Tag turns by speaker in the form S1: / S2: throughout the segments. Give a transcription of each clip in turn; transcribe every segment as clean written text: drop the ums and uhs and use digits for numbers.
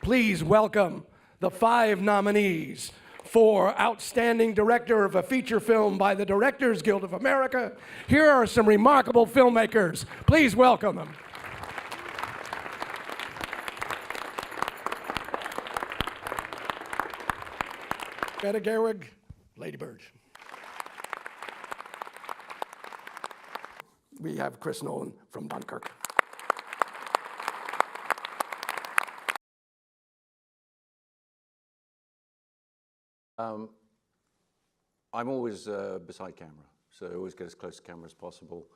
S1: Please welcome the 5 nominees for Outstanding Director of a Feature Film by the Directors Guild of America. Here are some remarkable filmmakers. Please welcome them. Greta Gerwig, Lady Bird. We have Chris Nolan from Dunkirk.
S2: I'm always beside camera, so I always get as close to camera as possible.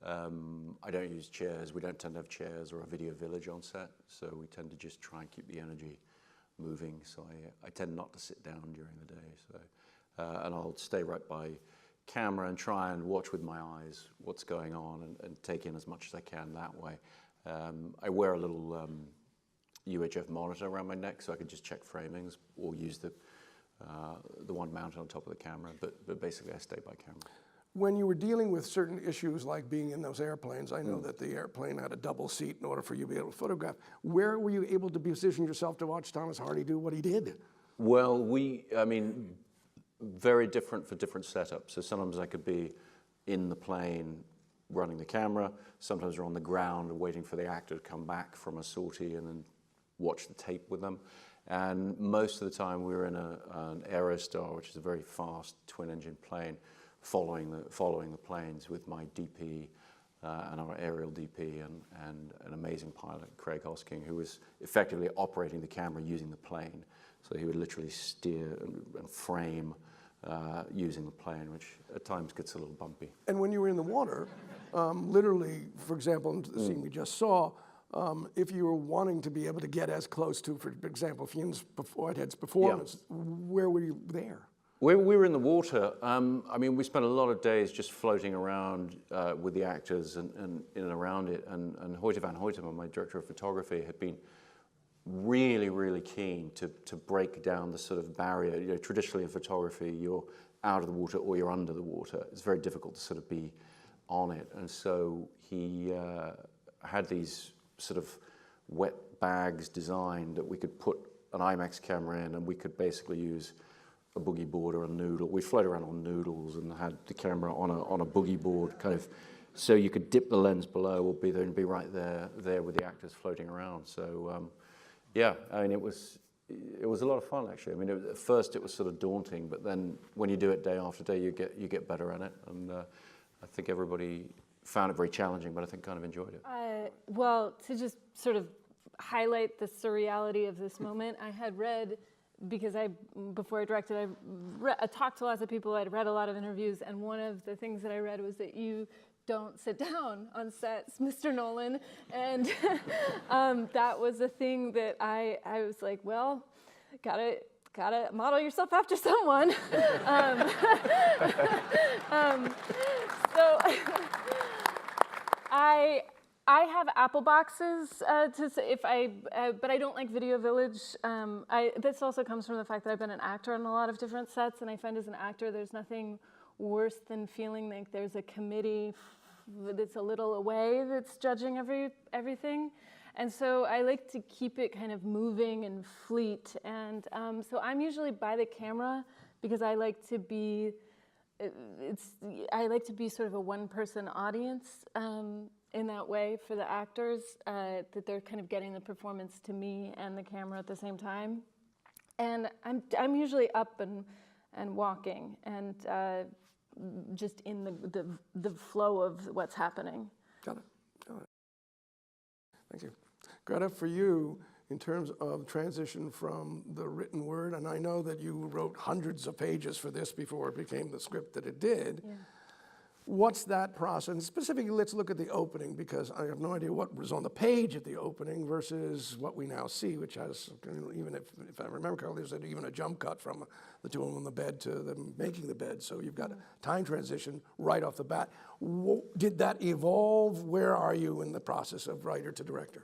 S2: I don't use chairs. We don't tend to have chairs or a video village on set, so we tend to just try and keep the energy moving. So I tend not to sit down during the day. So, and I'll stay right by camera and try and watch with my eyes what's going on and take in as much as I can that way. I wear a little UHF monitor around my neck so I can just check framings or use the one mounted on top of the camera, but basically I stay by camera.
S1: When you were dealing with certain issues like being in those airplanes, I know that the airplane had a double seat in order for you to be able to photograph. Where were you able to position yourself to watch Thomas Hardy do what he did?
S2: Well, I mean, very different for different setups. So sometimes I could be in the plane running the camera, sometimes we're on the ground waiting for the actor to come back from a sortie and then watch the tape with them. And most of the time we were in an Aerostar, which is a very fast twin-engine plane, following the planes with my DP and our aerial DP and an amazing pilot, Craig Hosking, who was effectively operating the camera using the plane. So he would literally steer and frame using the plane, which at times gets a little bumpy.
S1: And when you were in the water, literally, for example, in the scene we just saw, if you were wanting to be able to get as close to, for example, Whitehead's performance, where were you there?
S2: We were in the water. I mean, we spent a lot of days just floating around with the actors and in and around it. And Hoyte van Hoytema, my director of photography, had been really, really keen to break down the sort of barrier. You know, traditionally in photography, you're out of the water or you're under the water. It's very difficult to sort of be on it. And so he had these sort of wet bags designed that we could put an IMAX camera in and we could basically use a boogie board or a noodle. We float around on noodles and had the camera on a boogie board, kind of, so you could dip the lens below or be there and be right there with the actors floating around. So yeah, I mean, it was a lot of fun actually. I mean, at first it was sort of daunting, but then when you do it day after day, you get better at it. And I think everybody found it very challenging, but I think kind of enjoyed it.
S3: Well, to just sort of highlight the surreality of this moment, I had read, because before I directed, I talked to lots of people, I'd read a lot of interviews, and one of the things that I read was that you don't sit down on sets, Mr. Nolan, and that was a thing that I was like, well, gotta model yourself after someone. So I have Apple boxes but I don't like Video Village. This also comes from the fact that I've been an actor on a lot of different sets, and I find as an actor there's nothing worse than feeling like there's a committee that's a little away that's judging everything. And so I like to keep it kind of moving and fleet. And so I'm usually by the camera because I like to be sort of a one-person audience in that way for the actors, that they're kind of getting the performance to me and the camera at the same time. And I'm usually up and walking and just in the flow of what's happening.
S1: Got it. Thank you. Greta, for you, in terms of transition from the written word, and I know that you wrote hundreds of pages for this before it became the script that it did. Yeah. What's that process? And specifically, let's look at the opening, because I have no idea what was on the page at the opening versus what we now see, which has, even if I remember correctly, there's even a jump cut from the two of them on the bed to them making the bed. So you've got a time transition right off the bat. Did that evolve? Where are you in the process of writer to director?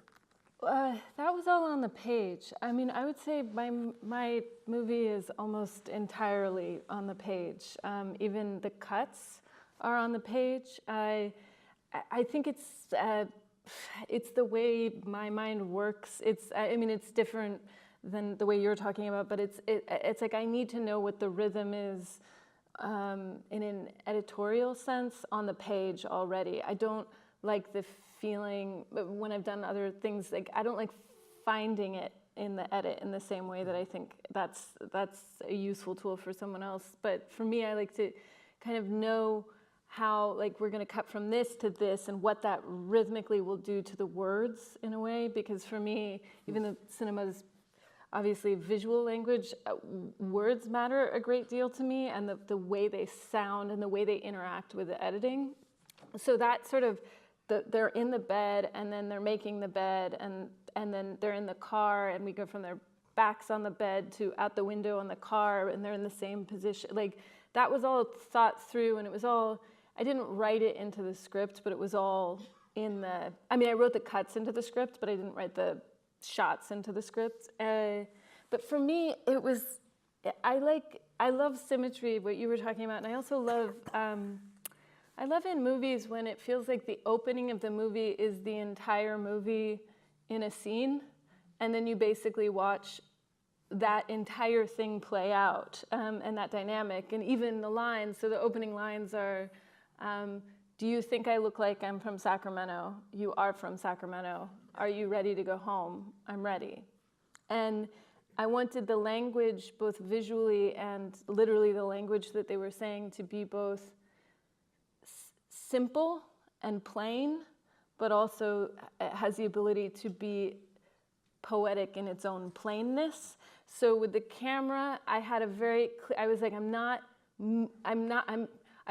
S3: That was all on the page. I mean, I would say my movie is almost entirely on the page. Even the cuts are on the page. I think it's the way my mind works. I mean, it's different than the way you're talking about, but it's like I need to know what the rhythm is in an editorial sense on the page already. I don't like the feeling, when I've done other things, like I don't like finding it in the edit in the same way that I think that's a useful tool for someone else. But for me, I like to kind of know how, like, we're going to cut from this to this and what that rhythmically will do to the words in a way. Because for me, even though cinema is obviously visual language, words matter a great deal to me, and the way they sound and the way they interact with the editing. So that sort of, they're in the bed, and then they're making the bed, and then they're in the car, and we go from their backs on the bed to out the window on the car, and they're in the same position. Like, that was all thought through, and it was all, I didn't write it into the script, but it was all in the, I mean, I wrote the cuts into the script, but I didn't write the shots into the script. But for me, it was, I love symmetry, what you were talking about, and I also love, I love in movies when it feels like the opening of the movie is the entire movie in a scene, and then you basically watch that entire thing play out, and that dynamic, and even the lines. So the opening lines are, do you think I look like I'm from Sacramento? You are from Sacramento. Are you ready to go home? I'm ready. And I wanted the language, both visually and literally the language that they were saying, to be both simple and plain, but also has the ability to be poetic in its own plainness. So with the camera, I had a very clear, I was like, I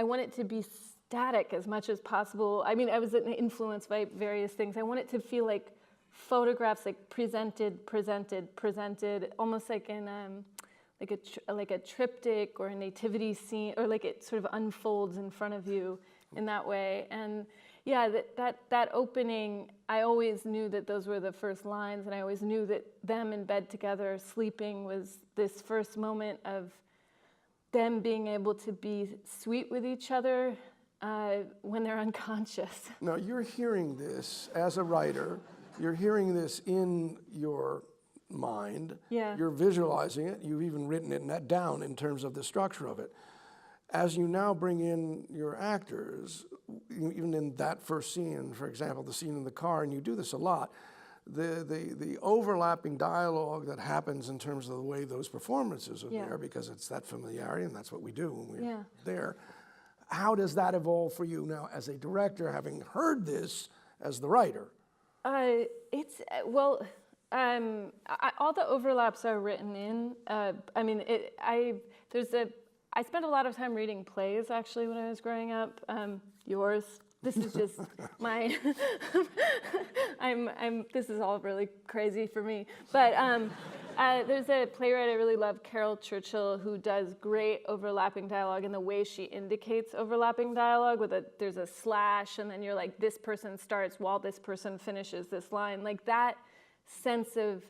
S3: want it to be static as much as possible. I mean, I was influenced by various things. I want it to feel like photographs, like presented, almost like in like a triptych or a nativity scene, or like it sort of unfolds in front of you in that way. And yeah, that opening, I always knew that those were the first lines, and I always knew that them in bed together, sleeping, was this first moment of them being able to be sweet with each other when they're unconscious.
S1: Now, you're hearing this as a writer, you're hearing this in your mind,
S3: Yeah.
S1: You're visualizing it, you've even written it down in terms of the structure of it. As you now bring in your actors, even in that first scene, for example, the scene in the car, and you do this a lot, the overlapping dialogue that happens in terms of the way those performances are there, because it's that familiarity, and that's what we do when we're there. How does that evolve for you now as a director, having heard this as the writer?
S3: It's, well, all the overlaps are written in. I mean, I spent a lot of time reading plays, actually, when I was growing up. Yours. This is just my, this is all really crazy for me. But there's a playwright I really love, Carol Churchill, who does great overlapping dialogue, and the way she indicates overlapping dialogue with there's a slash, and then you're like, this person starts while this person finishes this line. Like, that sense of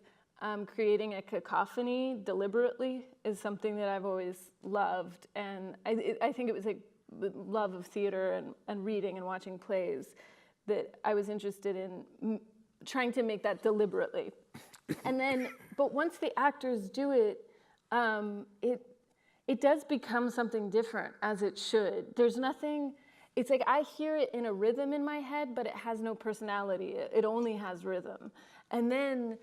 S3: creating a cacophony deliberately is something that I've always loved. And I think it was a love of theater and reading and watching plays that I was interested in trying to make that deliberately. And then, but once the actors do it, it does become something different, as it should. There's nothing, it's like I hear it in a rhythm in my head, but it has no personality. It only has rhythm. And then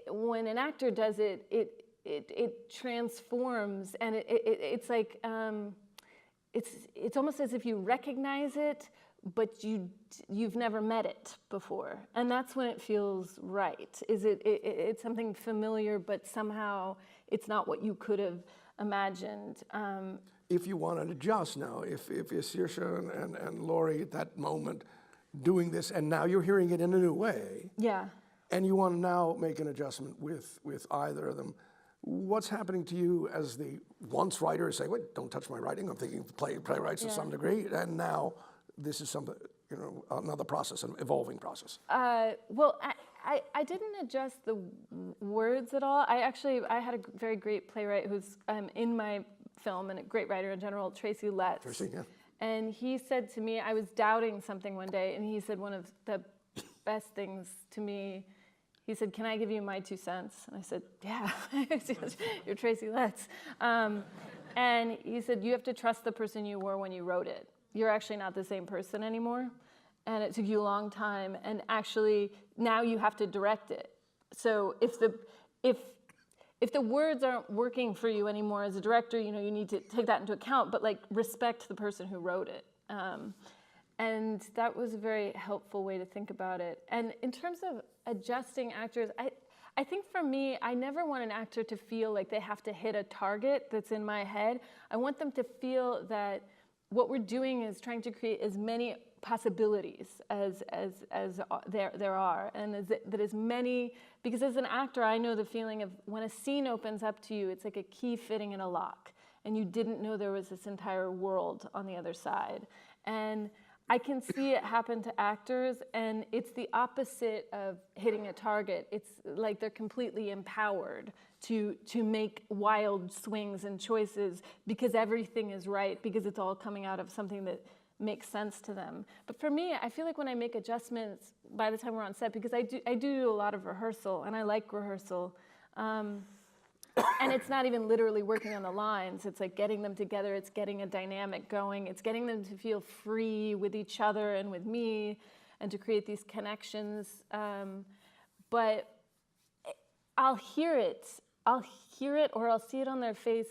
S3: when an actor does it, it transforms, and it's like, it's almost as if you recognize it, but you've never met it before, and that's when it feels right. It's something familiar, but somehow it's not what you could have imagined.
S1: If you want to adjust now, if it's Saoirse and Laurie at that moment doing this, and now you're hearing it in a new way, and you want to now make an adjustment with either of them, what's happening to you as the once writer is saying, wait, don't touch my writing, I'm thinking playwrights to some degree, and now this is something, another process, an evolving process?
S3: Well, I didn't adjust the words at all. I had a very great playwright who's in my film, and a great writer in general, Tracy Letts.
S1: Tracy, yeah.
S3: And he said to me, I was doubting something one day, and he said one of the best things to me he said, "Can I give you my 2 cents?" And I said, "Yeah." You're Tracy Letts. And he said, "You have to trust the person you were when you wrote it. You're actually not the same person anymore. And it took you a long time. And actually, now you have to direct it. So if the words aren't working for you anymore as a director, you need to take that into account, but like respect the person who wrote it." And that was a very helpful way to think about it. And in terms of adjusting actors, I think for me, I never want an actor to feel like they have to hit a target that's in my head. I want them to feel that what we're doing is trying to create as many possibilities as there are, and that as many, because as an actor, I know the feeling of when a scene opens up to you, it's like a key fitting in a lock, and you didn't know there was this entire world on the other side. And I can see it happen to actors, and it's the opposite of hitting a target. It's like they're completely empowered to make wild swings and choices because everything is right, because it's all coming out of something that makes sense to them. But for me, I feel like when I make adjustments by the time we're on set, because I do a lot of rehearsal, and I like rehearsal, and it's not even literally working on the lines. It's like getting them together. It's getting a dynamic going. It's getting them to feel free with each other and with me, and to create these connections. But I'll hear it, or I'll see it on their face.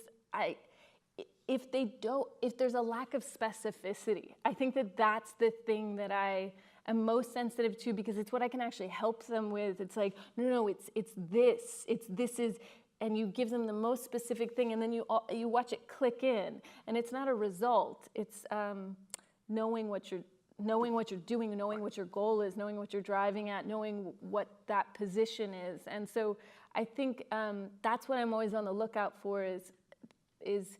S3: If there's a lack of specificity, I think that's the thing that I am most sensitive to, because it's what I can actually help them with. It's like, no, it's this is. And you give them the most specific thing, and then you watch it click in, and it's not a result. It's knowing what you're doing, knowing what your goal is, knowing what you're driving at, knowing what that position is. And so I think that's what I'm always on the lookout for: is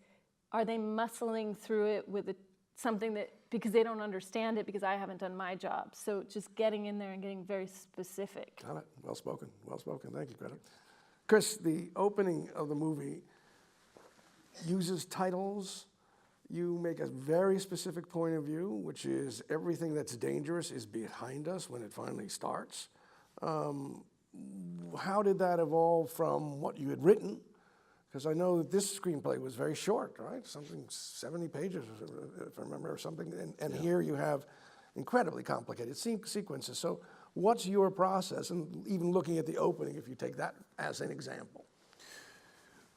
S3: are they muscling through it with something that, because they don't understand it, because I haven't done my job. So just getting in there and getting very specific.
S1: Got it. Well spoken. Well spoken. Thank you, Greta. Chris, the opening of the movie uses titles. You make a very specific point of view, which is everything that's dangerous is behind us when it finally starts. How did that evolve from what you had written? Because I know that this screenplay was very short, right? Something 70 pages, if I remember, or something. And here you have incredibly complicated sequences. So what's your process? And even looking at the opening, if you take that as an example.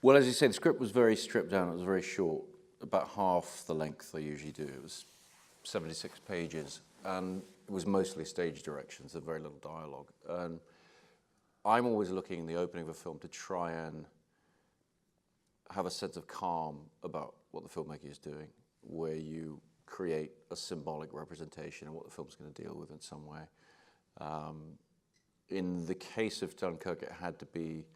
S2: Well, as you said, the script was very stripped down. It was very short, about half the length I usually do. It was 76 pages, and it was mostly stage directions, so very little dialogue. And I'm always looking in the opening of a film to try and have a sense of calm about what the filmmaker is doing, where you create a symbolic representation of what the film's going to deal with in some way. In the case of Dunkirk, it had to be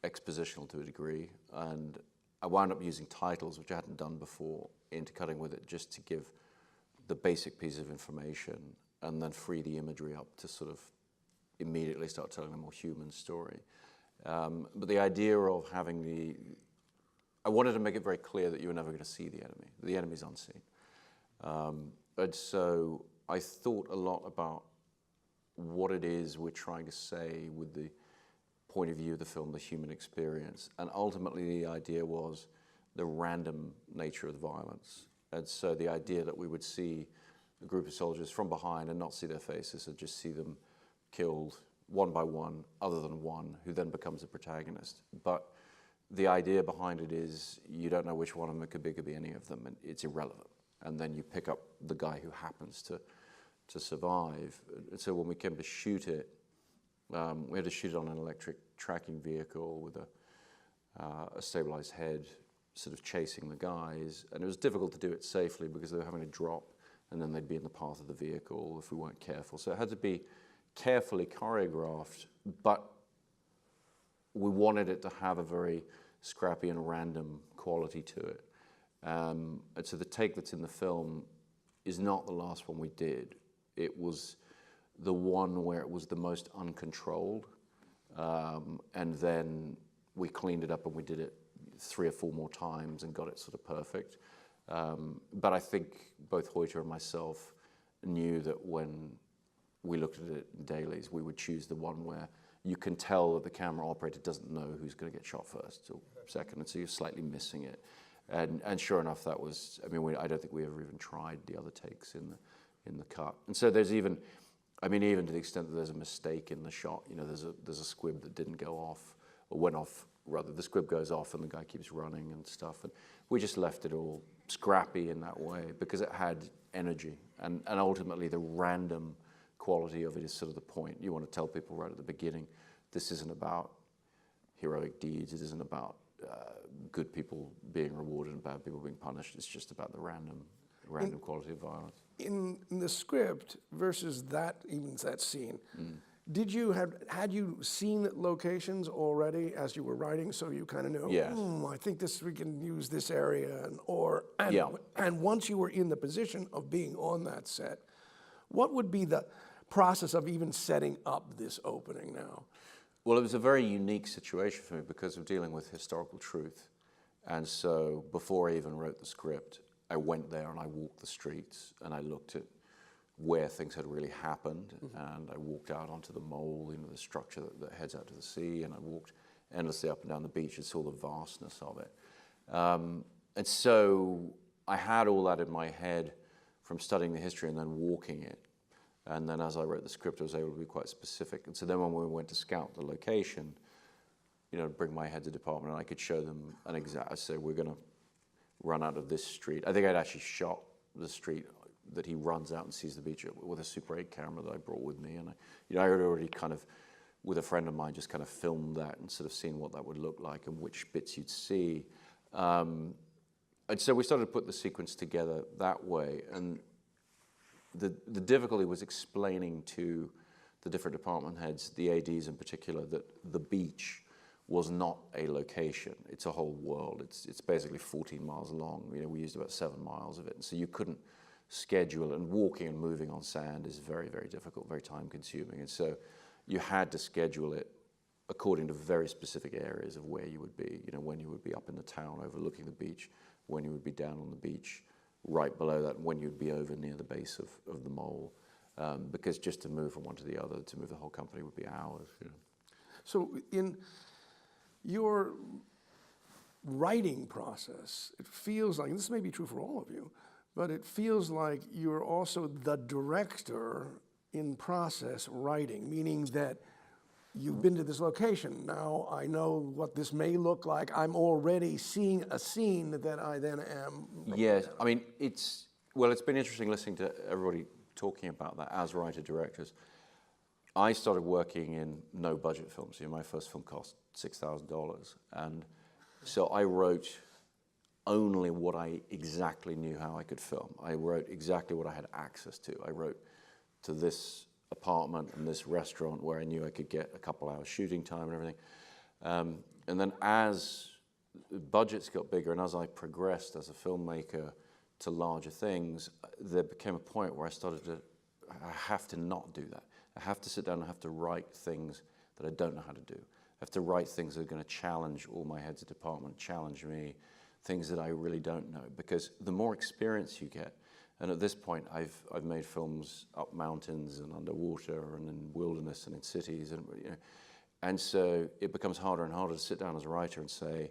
S2: expositional to a degree, and I wound up using titles, which I hadn't done before, intercutting with it just to give the basic piece of information and then free the imagery up to sort of immediately start telling a more human story. But the idea of having I wanted to make it very clear that you were never going to see the enemy. The enemy's unseen. And so I thought a lot about what it is we're trying to say with the point of view of the film, the human experience. And ultimately the idea was the random nature of the violence. And so the idea that we would see a group of soldiers from behind and not see their faces, and just see them killed one by one, other than one, who then becomes the protagonist. But the idea behind it is you don't know which one of them. It could be any of them, and it's irrelevant. And then you pick up the guy who happens to survive. And so when we came to shoot it, we had to shoot it on an electric tracking vehicle with a stabilized head sort of chasing the guys. And it was difficult to do it safely because they were having to drop, and then they'd be in the path of the vehicle if we weren't careful. So it had to be carefully choreographed, but we wanted it to have a very scrappy and random quality to it. And so the take that's in the film is not the last one we did. It was the one where it was the most uncontrolled. And then we cleaned it up and we did it 3 or 4 more times and got it sort of perfect. But I think both Hoyter and myself knew that when we looked at it in dailies, we would choose the one where you can tell that the camera operator doesn't know who's going to get shot first or second, and so you're slightly missing it. And sure enough, that was, I mean, I don't think we ever even tried the other takes in the cut. And so there's even, I mean, even to the extent that there's a mistake in the shot, you know, there's a squib that didn't go off, or went off, rather, the squib goes off and the guy keeps running and stuff. And we just left it all scrappy in that way because it had energy. And ultimately, the random quality of it is sort of the point. You want to tell people right at the beginning, this isn't about heroic deeds, it isn't about good people being rewarded and bad people being punished. It's just about the random quality of violence.
S1: In the script versus that scene, had you seen locations already as you were writing, so you kind of knew?
S2: Yes.
S1: I think we can use this area,
S2: Yeah.
S1: And once you were in the position of being on that set, what would be the process of even setting up this opening now?
S2: Well, it was a very unique situation for me because of dealing with historical truth. And so before I even wrote the script, I went there and I walked the streets and I looked at where things had really happened. And I walked out onto the mole, you know, the structure that heads out to the sea, and I walked endlessly up and down the beach and saw the vastness of it. And so I had all that in my head from studying the history and then walking it. And then as I wrote the script, I was able to be quite specific. And so then when we went to scout the location, you know, bring my heads of department, and I could show them an exact, I said, we're going to run out of this street. I think I'd actually shot the street that he runs out and sees the beach with a Super 8 camera that I brought with me. And I had already kind of, with a friend of mine, just kind of filmed that and sort of seen what that would look like and which bits you'd see. And so we started to put the sequence together that way. And the difficulty was explaining to the different department heads, the ADs in particular, that the beach was not a location. It's a whole world. It's basically 14 miles long. You know, we used about 7 miles of it. And so you couldn't schedule it. And walking and moving on sand is very, very difficult, very time consuming. And so you had to schedule it according to very specific areas of where you would be. You know, when you would be up in the town overlooking the beach, when you would be down on the beach, right below that, when you'd be over near the base of the mole. Because just to move from one to the other, to move the whole company would be hours. You know.
S1: So in your writing process, it feels like, and this may be true for all of you, but it feels like you're also the director in process writing, meaning that you've been to this location. Now I know what this may look like. I'm already seeing a scene that I then am.
S2: Yes, I mean, it's been interesting listening to everybody talking about that as writer-directors. I started working in no-budget films. You know, my first film cost $6,000. And so I wrote only what I exactly knew how I could film. I wrote exactly what I had access to. I wrote to this apartment and this restaurant where I knew I could get a couple hours shooting time and everything. And then as budgets got bigger and as I progressed as a filmmaker to larger things, there became a point where I have to not do that. I have to sit down and I have to write things that I don't know how to do. I have to write things that are going to challenge all my heads of department, challenge me, things that I really don't know. Because the more experience you get, and at this point I've made films up mountains and underwater and in wilderness and in cities, and you know, and so it becomes harder and harder to sit down as a writer and say,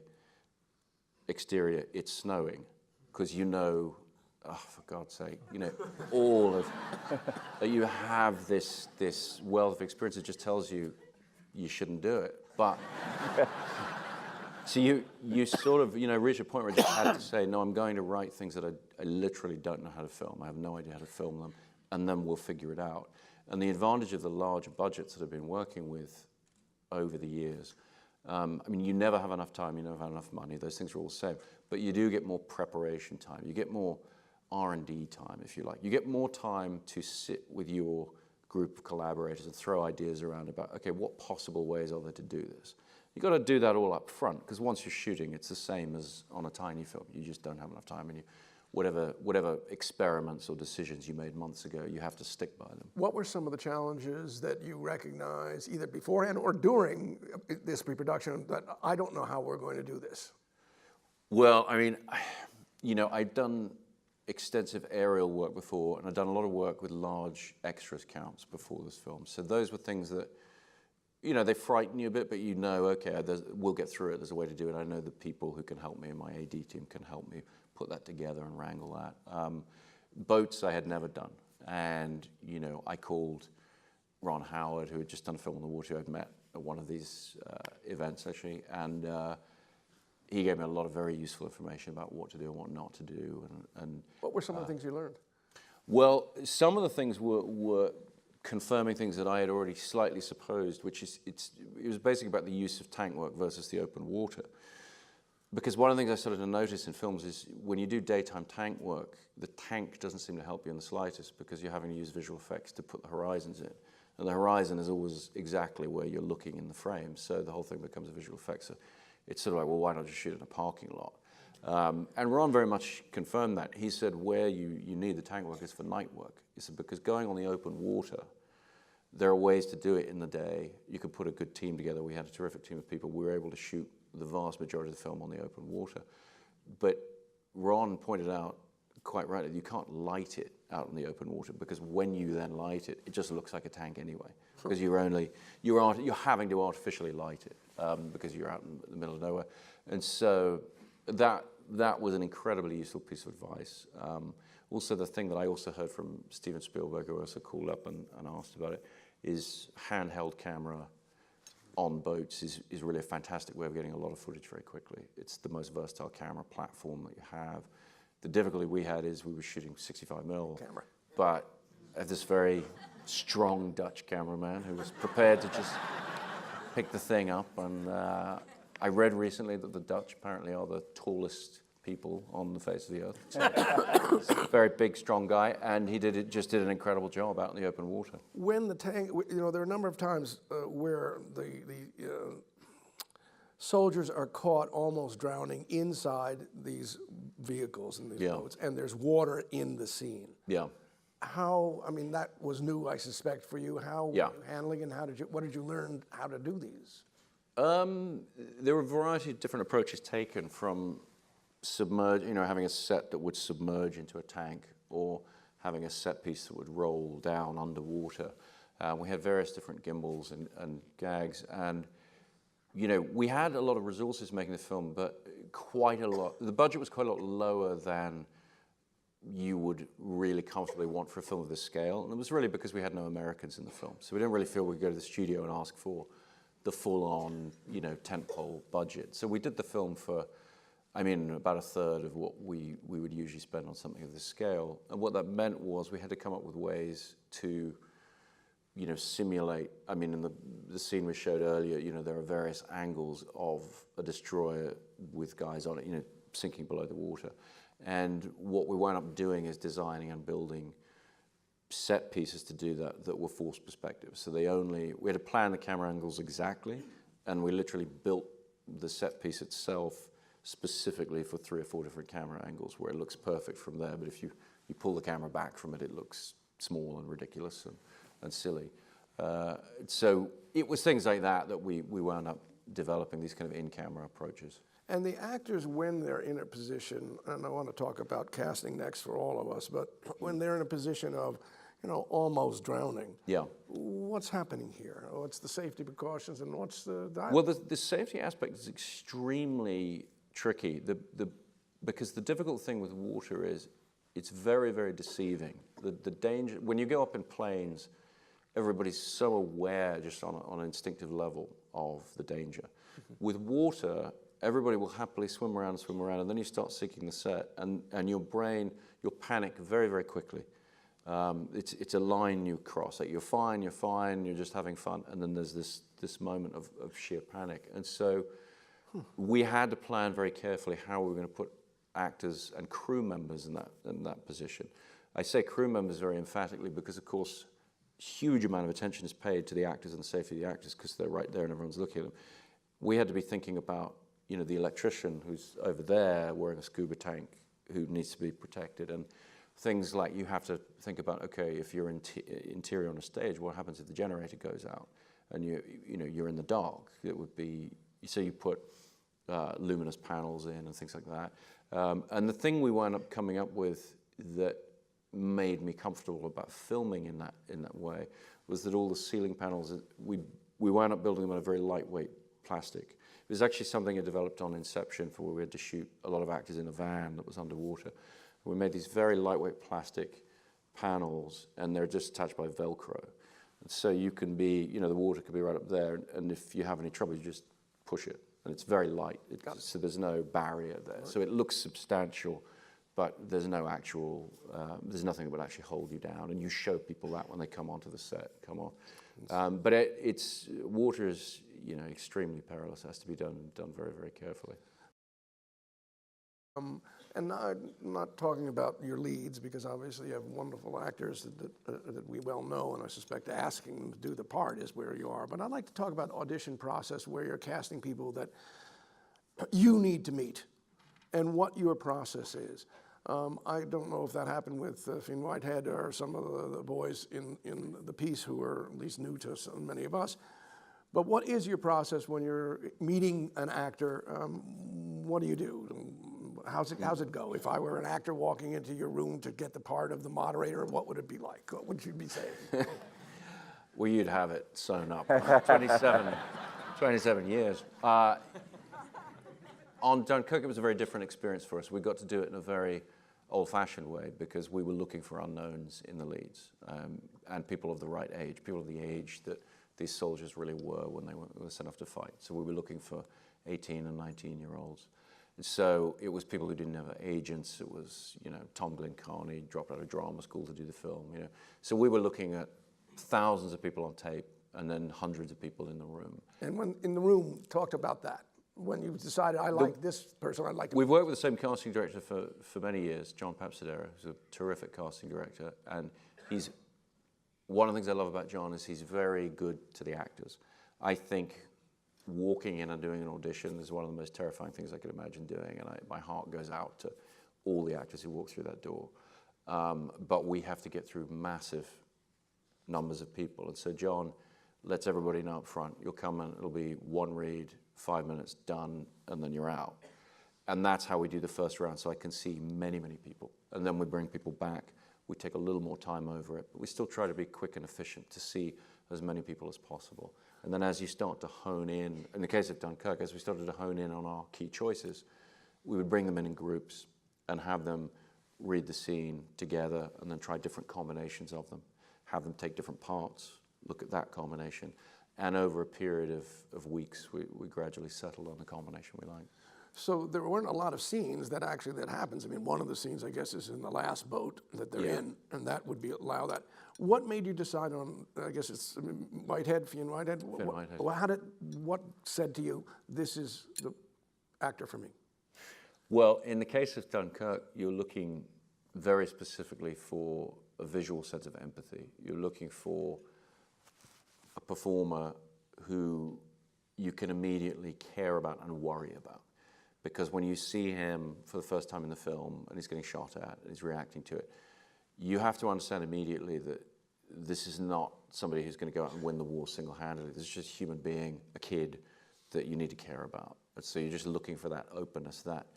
S2: exterior, it's snowing, because you know, oh, for God's sake, you know, all of, you have this wealth of experience that just tells you you shouldn't do it. But, so you sort of, you know, reach a point where I just had to say, no, I'm going to write things that I literally don't know how to film. I have no idea how to film them, and then we'll figure it out. And the advantage of the larger budgets that I've been working with over the years, I mean, you never have enough time, you never have enough money, those things are all the same, but you do get more preparation time, you get more R&D time, if you like. You get more time to sit with your group of collaborators and throw ideas around about, okay, what possible ways are there to do this? You've got to do that all up front, because once you're shooting, it's the same as on a tiny film. You just don't have enough time, and whatever experiments or decisions you made months ago, you have to stick by them.
S1: What were some of the challenges that you recognize either beforehand or during this pre-production that I don't know how we're going to do this?
S2: Well, I mean, you know, I've done extensive aerial work before, and I've done a lot of work with large extras counts before this film. So those were things that you know, they frighten you a bit, but you know, okay, we'll get through it. There's a way to do it. I know the people who can help me, and my AD team can help me put that together and wrangle that. Boats I had never done, and you know, I called Ron Howard, who had just done a film on the water. I'd met at one of these events actually, and he gave me a lot of very useful information about what to do and what not to do. And
S1: What were some of the things you learned?
S2: well, some of the things were confirming things that I had already slightly supposed, which is it was basically about the use of tank work versus the open water. Because one of the things I started to notice in films is when you do daytime tank work, the tank doesn't seem to help you in the slightest because you're having to use visual effects to put the horizons in. And the horizon is always exactly where you're looking in the frame, so the whole thing becomes a visual effect. So it's sort of like, well, why not just shoot in a parking lot? And Ron very much confirmed that. He said where you need the tank work is for night work. He said because going on the open water, there are ways to do it in the day. You could put a good team together. We had a terrific team of people. We were able to shoot the vast majority of the film on the open water. But Ron pointed out quite rightly, you can't light it out in the open water because when you then light it, it just looks like a tank anyway. Because you're having to artificially light it because you're out in the middle of nowhere. And so that was an incredibly useful piece of advice. Also, the thing that I also heard from Steven Spielberg, who I also called up and asked about it, is handheld camera on boats is really a fantastic way of getting a lot of footage very quickly. It's the most versatile camera platform that you have. The difficulty we had is we were shooting 65mm, but I have this very strong Dutch cameraman who was prepared to just pick the thing up. And I read recently that the Dutch apparently are the tallest people on the face of the earth. So he's a very big, strong guy, and he just did an incredible job out in the open water.
S1: When the tank, you know, there are a number of times where the soldiers are caught almost drowning inside these vehicles and these boats, and there's water in the scene.
S2: Yeah.
S1: How, I mean, that was new, I suspect, for you. How were you handling and what did you learn how to do these?
S2: There were a variety of different approaches taken from having a set that would submerge into a tank or having a set piece that would roll down underwater. We had various different gimbals and gags, and you know, we had a lot of resources making the film, but quite a lot. The budget was quite a lot lower than you would really comfortably want for a film of this scale, and it was really because we had no Americans in the film, so we didn't really feel we could go to the studio and ask for the full-on, you know, tentpole budget. So we did the film for, I mean, about a third of what we would usually spend on something of this scale. And what that meant was we had to come up with ways to, you know, simulate. I mean, in the scene we showed earlier, you know, there are various angles of a destroyer with guys on it, you know, sinking below the water. And what we wound up doing is designing and building set pieces to do that were forced perspectives. So we had to plan the camera angles exactly, and we literally built the set piece itself specifically for 3 or 4 different camera angles where it looks perfect from there, but if you pull the camera back from it, it looks small and ridiculous and silly. So it was things like that we wound up developing, these kind of in-camera approaches.
S1: And the actors, when they're in a position, and I want to talk about casting next for all of us, but when they're in a position of, you know, almost drowning, what's happening here? What's the safety precautions and what's the dive?
S2: Well, the safety aspect is extremely tricky because the difficult thing with water is it's very, very deceiving. The danger, when you go up in planes, everybody's so aware just on an instinctive level of the danger. With water, everybody will happily swim around, and then you start seeking the set, and your brain, you'll panic very, very quickly. It's a line you cross. Like you're fine, you're just having fun, and then there's this moment of sheer panic. And so we had to plan very carefully how we were going to put actors and crew members in that position. I say crew members very emphatically because, of course, huge amount of attention is paid to the actors and the safety of the actors because they're right there and everyone's looking at them. We had to be thinking about, you know, the electrician who's over there wearing a scuba tank who needs to be protected, and things like you have to think about, okay, if you're interior on a stage, what happens if the generator goes out and you're in the dark? It would be, so you put luminous panels in and things like that. And the thing we wound up coming up with that made me comfortable about filming in that way was that all the ceiling panels, we we wound up building them in a very lightweight plastic. It was actually something I developed on Inception for where we had to shoot a lot of actors in a van that was underwater. We made these very lightweight plastic panels, and they're just attached by Velcro. And so you can be, you know, the water could be right up there, and if you have any trouble, you just push it. And it's very light, so there's no barrier there. Right. So it looks substantial, but there's no actual, there's nothing that would actually hold you down. And you show people that when they come onto the set, come on. But it's water is, you know, extremely perilous. It has to be done very, very carefully.
S1: And not talking about your leads, because obviously you have wonderful actors that we well know, and I suspect asking them to do the part is where you are. But I'd like to talk about audition process, where you're casting people that you need to meet, and what your process is. I don't know if that happened with Finn Whitehead or some of the boys in the piece who are at least new to so many of us. But what is your process when you're meeting an actor? What do you do? How's it go? If I were an actor walking into your room to get the part of the moderator, what would it be like? What would you be saying?
S2: Well, you'd have it sewn up. 27 years. On Dunkirk, it was a very different experience for us. We got to do it in a very old-fashioned way because we were looking for unknowns in the leads and people of the right age, people of the age that these soldiers really were when they were sent off to fight. So we were looking for 18 and 19-year-olds. So it was people who didn't have agents. It was, you know, Tom Glencarney dropped out of drama school to do the film, you know. So we were looking at thousands of people on tape and then hundreds of people in the room.
S1: And when in the room, talked about that. When you decided, I like this person, I'd like to...
S2: We've worked with the same casting director for many years, John Papsadero, who's a terrific casting director. And he's, one of the things I love about John is he's very good to the actors. I think walking in and doing an audition is one of the most terrifying things I could imagine doing, and my heart goes out to all the actors who walk through that door. But we have to get through massive numbers of people, and so John lets everybody know up front, you'll come and it'll be one read, 5 minutes, done, and then you're out. And that's how we do the first round, so I can see many, many people. And then we bring people back. We take a little more time over it, but we still try to be quick and efficient to see as many people as possible. And then as you start to hone in the case of Dunkirk, as we started to hone in on our key choices, we would bring them in groups and have them read the scene together and then try different combinations of them, have them take different parts, look at that combination. And over a period of weeks, we gradually settled on the combination we liked.
S1: So there weren't a lot of scenes that happens. I mean, one of the scenes, I guess, is in the last boat that they're in, and that would allow that. What made you decide on, I guess it's Whitehead, Finn Whitehead?
S2: Finn Whitehead.
S1: What said to you, this is the actor for me?
S2: Well, in the case of Dunkirk, you're looking very specifically for a visual sense of empathy. You're looking for a performer who you can immediately care about and worry about. Because when you see him for the first time in the film and he's getting shot at and he's reacting to it, you have to understand immediately that this is not somebody who's going to go out and win the war single-handedly. This is just a human being, a kid, that you need to care about. And so you're just looking for that openness, that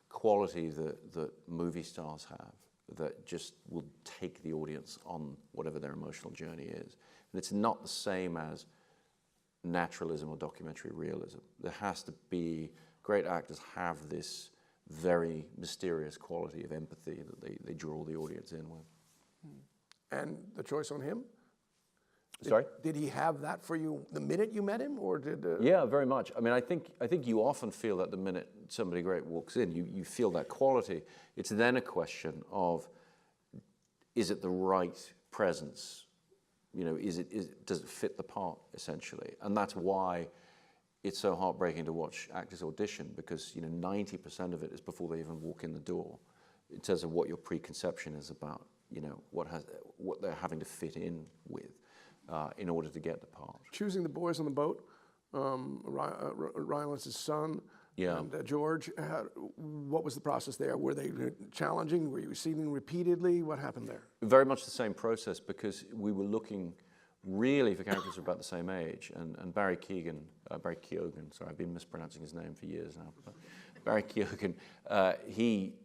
S2: quality that movie stars have, that just will take the audience on whatever their emotional journey is. And it's not the same as naturalism or documentary realism. There has to be, great actors have this very mysterious quality of empathy that they draw the audience in with.
S1: And the choice on him?
S2: Sorry?
S1: Did he have that for you the minute you met him, or did?
S2: Yeah, very much. I mean, I think you often feel that the minute somebody great walks in, you feel that quality. It's then a question of, is it the right presence? You know, does it fit the part, essentially? And that's why it's so heartbreaking to watch actors audition, because 90% of it is before they even walk in the door, in terms of what your preconception is about, what they're having to fit in with in order to get the part.
S1: Choosing the boys on the boat, Rylance's son,
S2: yeah.
S1: And George, what was the process there? Were they challenging? Were you seeing repeatedly? What happened there?
S2: Very much the same process, because we were looking really for characters about the same age. And Barry Keoghan, sorry, I've been mispronouncing his name for years now. But Barry Keoghan, he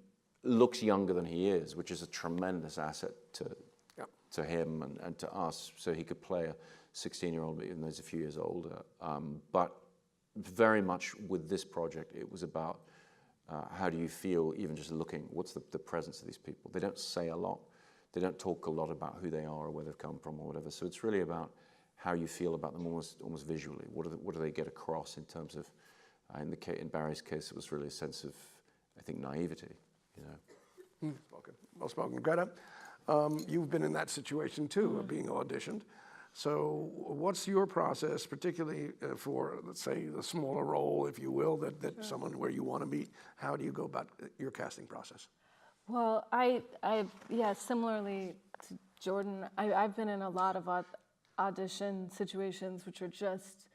S2: looks younger than he is, which is a tremendous asset to him and to us, so he could play 16-year-old, even though he's a few years older. But very much with this project, it was about how do you feel, even just looking, what's the presence of these people? They don't say a lot. They don't talk a lot about who they are or where they've come from or whatever. So it's really about how you feel about them almost visually. What do they get across in terms of, in Barry's case, it was really a sense of, I think, naivety, you know.
S1: Well spoken. Greta, you've been in that situation too, of being auditioned. So what's your process, particularly for, let's say, the smaller role, if you will, that someone where you want to meet? How do you go about your casting process?
S3: Well, yeah, similarly to Jordan, I've been in a lot of audition situations which are just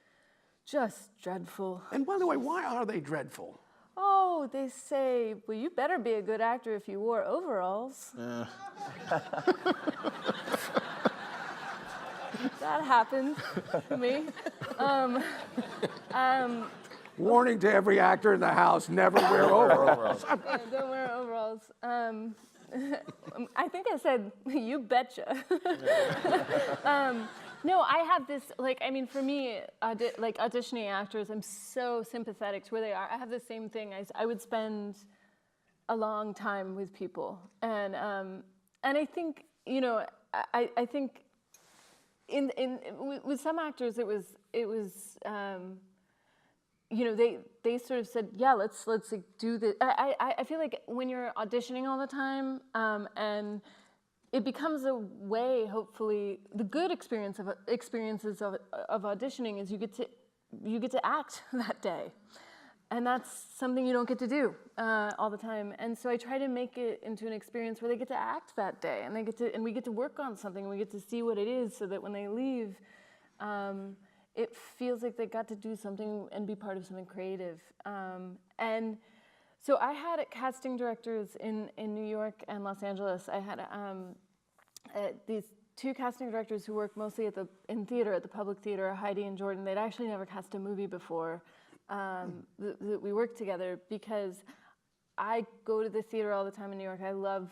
S3: dreadful.
S1: And by the way, why are they dreadful?
S3: Oh, they say, well, you better be a good actor if you wore overalls. That happened to me.
S1: Warning to every actor in the house, never wear overalls.
S3: Yeah, don't wear overalls. I think I said, you betcha. No, I have this, like, I mean, for me, like auditioning actors, I'm so sympathetic to where they are. I have the same thing. I would spend a long time with people. And I think, you know, I think with some actors, it was you know, they sort of said, yeah, let's like, do this. I feel like when you're auditioning all the time, and it becomes a way, hopefully, the good experiences of auditioning is you get to act that day, and that's something you don't get to do all the time. And so I try to make it into an experience where they get to act that day, and we get to work on something, and we get to see what it is, so that when they leave, it feels like they got to do something and be part of something creative. And so I had casting directors in New York and Los Angeles. I had these two casting directors who work mostly in theater, at the Public Theater, Heidi and Jordan. They'd actually never cast a movie before. We worked together because I go to the theater all the time in New York. I love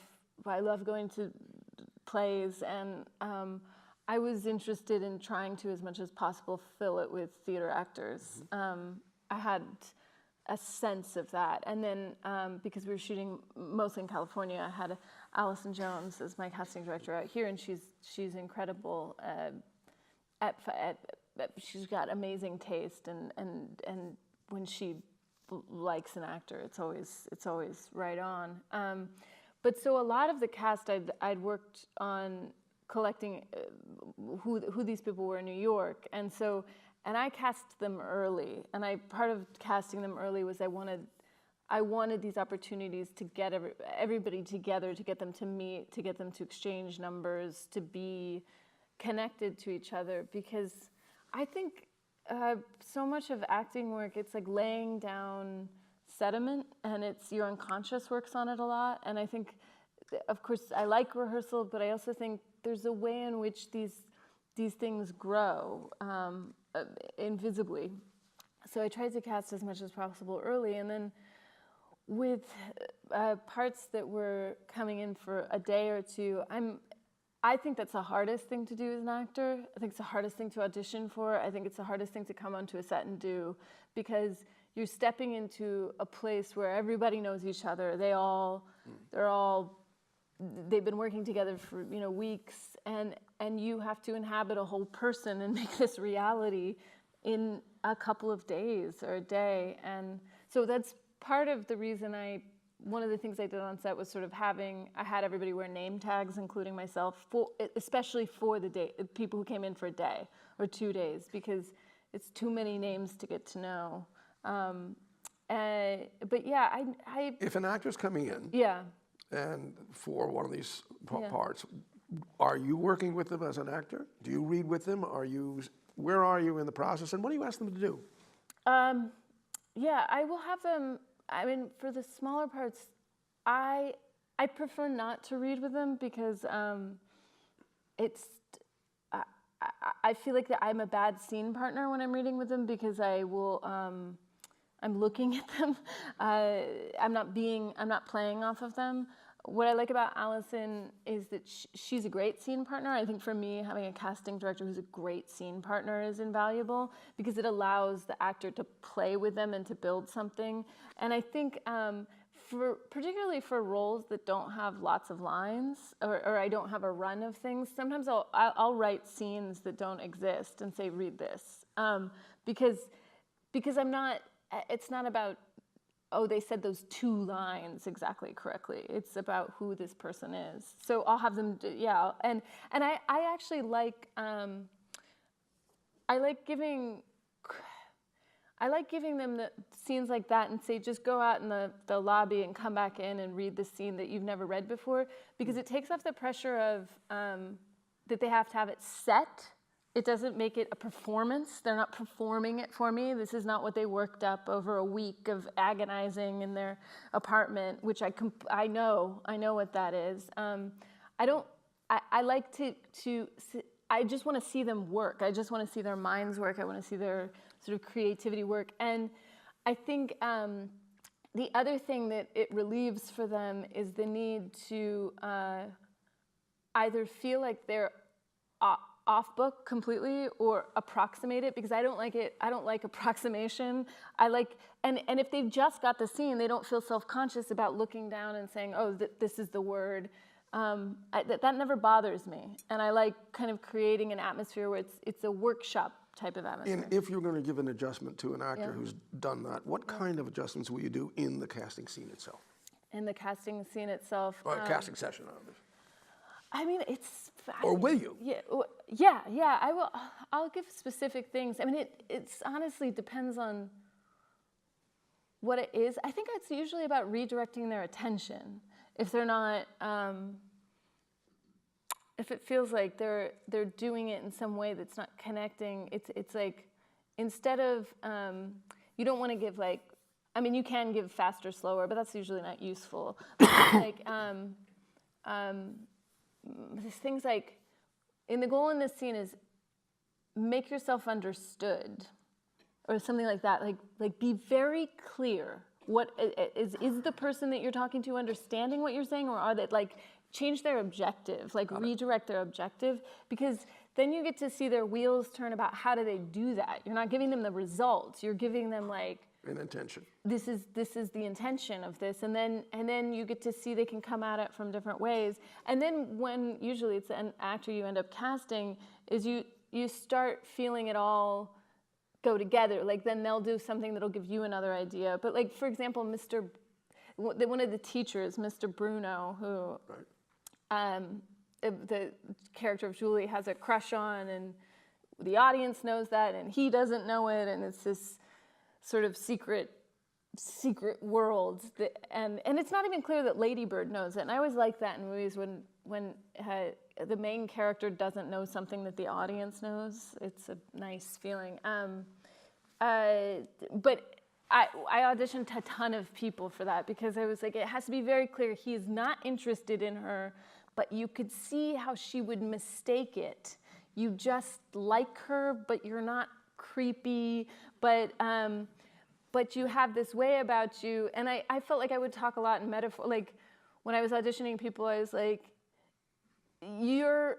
S3: going to plays, and I was interested in trying to, as much as possible, fill it with theater actors. I had a sense of that. And then because we were shooting mostly in California, I had Allison Jones as my casting director out here, and she's incredible. She's got amazing taste, and when she likes an actor, it's always right on. But so a lot of the cast I'd worked on collecting who these people were in New York, and I cast them early. And part of casting them early was I wanted these opportunities to get everybody together, to get them to meet, to get them to exchange numbers, to be connected to each other. Because I think so much of acting work, it's like laying down sediment, and your unconscious works on it a lot. And I think, of course, I like rehearsal, but I also think there's a way in which these things grow invisibly. So I tried to cast as much as possible early, and then with parts that were coming in for a day or two, I think that's the hardest thing to do as an actor. I think it's the hardest thing to audition for. I think it's the hardest thing to come onto a set and do, because you're stepping into a place where everybody knows each other. They've been working together for weeks, and you have to inhabit a whole person and make this reality in a couple of days or a day. And so that's part of the reason one of the things I did on set was sort of I had everybody wear name tags, including myself, especially for the people who came in for a day or 2 days, because it's too many names to get to know. But yeah,
S1: If an actor's coming in,
S3: yeah.
S1: and for one of these parts, are you working with them as an actor? Do you read with them? Where are you in the process, and what do you ask them to do?
S3: Yeah, I will have them. I mean, for the smaller parts, I prefer not to read with them, because I feel like that I'm a bad scene partner when I'm reading with them, because I'm looking at them. I'm not playing off of them. what I like about Allison is that she's a great scene partner. I think for me, having a casting director who's a great scene partner is invaluable because it allows the actor to play with them and to build something. And I think particularly for roles that don't have lots of lines or I don't have a run of things, sometimes I'll write scenes that don't exist and say, read this. Because I'm not, it's not about, oh, they said those 2 lines exactly correctly. It's about who this person is. So I'll have them, and I actually like, I like giving them the scenes like that and say, just go out in the lobby and come back in and read the scene that you've never read before, because it takes off the pressure of that they have to have it set. It doesn't make it a performance. They're not performing it for me. This is not what they worked up over a week of agonizing in their apartment, which I know what that is. I like to I just want to see them work. I just want to see their minds work. I want to see their sort of creativity work. And I think the other thing that it relieves for them is the need to either feel like they're off book completely or approximate it, because I don't like it. I don't like approximation. I like, and if they've just got the scene, they don't feel self-conscious about looking down and saying, oh, this is the word. That never bothers me. And I like kind of creating an atmosphere where it's a workshop type of atmosphere.
S1: And if you're going to give an adjustment to an actor who's done that, what kind of adjustments will you do in the casting scene itself?
S3: In the casting scene itself.
S1: Or casting session, obviously.
S3: I mean, it's.
S1: Or will you?
S3: Yeah. I will. I'll give specific things. I mean, it's honestly depends on what it is. I think it's usually about redirecting their attention. If they're not, if it feels like they're doing it in some way that's not connecting, it's like instead of you don't want to give like. I mean, you can give faster, slower, but that's usually not useful. Like. There's things like, the goal in this scene is make yourself understood, or something like that. Like be very clear. What is the person that you're talking to understanding what you're saying, or are they like change their objective, like redirect their objective, because then you get to see their wheels turn about how do they do that. You're not giving them the results. You're giving them like.
S1: An intention.
S3: This is the intention of this, and then you get to see they can come at it from different ways. And then when usually it's an actor you end up casting, is you start feeling it all go together. Like then they'll do something that'll give you another idea. But like for example, one of the teachers, Mr. Bruno, who the character of Julie has a crush on, and the audience knows that, and he doesn't know it, and it's this sort of secret world and it's not even clear that Lady Bird knows it. And I always like that in movies when the main character doesn't know something that the audience knows. It's a nice feeling. But I auditioned a ton of people for that because I was like, it has to be very clear he is not interested in her, but you could see how she would mistake it. You just like her, but you're not creepy, but you have this way about you. And I felt like I would talk a lot in metaphor. Like when I was auditioning people, I was like, you're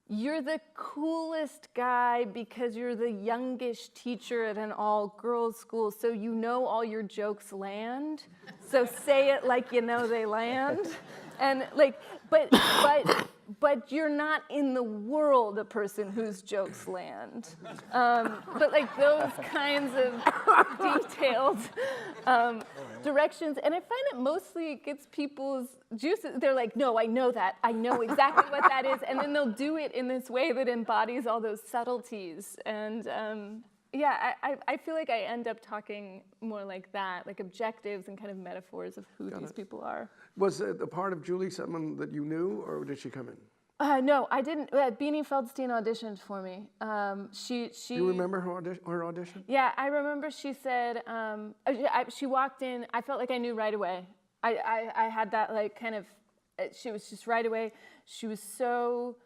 S3: the coolest guy because you're the youngish teacher at an all-girls school, so you know all your jokes land. So say it like you know they land. And like, but you're not in the world a person whose jokes land. But like those kinds of detailed directions. And I find it mostly gets people's juices. They're like, no, I know that. I know exactly what that is. And then they'll do it in this way that embodies all those subtleties. And I feel like I end up talking more like that, like objectives and kind of metaphors of who these people are.
S1: Was the part of Julie someone that you knew, or did she come in?
S3: No, I didn't. Beanie Feldstein auditioned for me. She.
S1: You remember her audition?
S3: Yeah, I remember she said, she walked in, I felt like I knew right away. I had that like kind of, she was just right away. She was so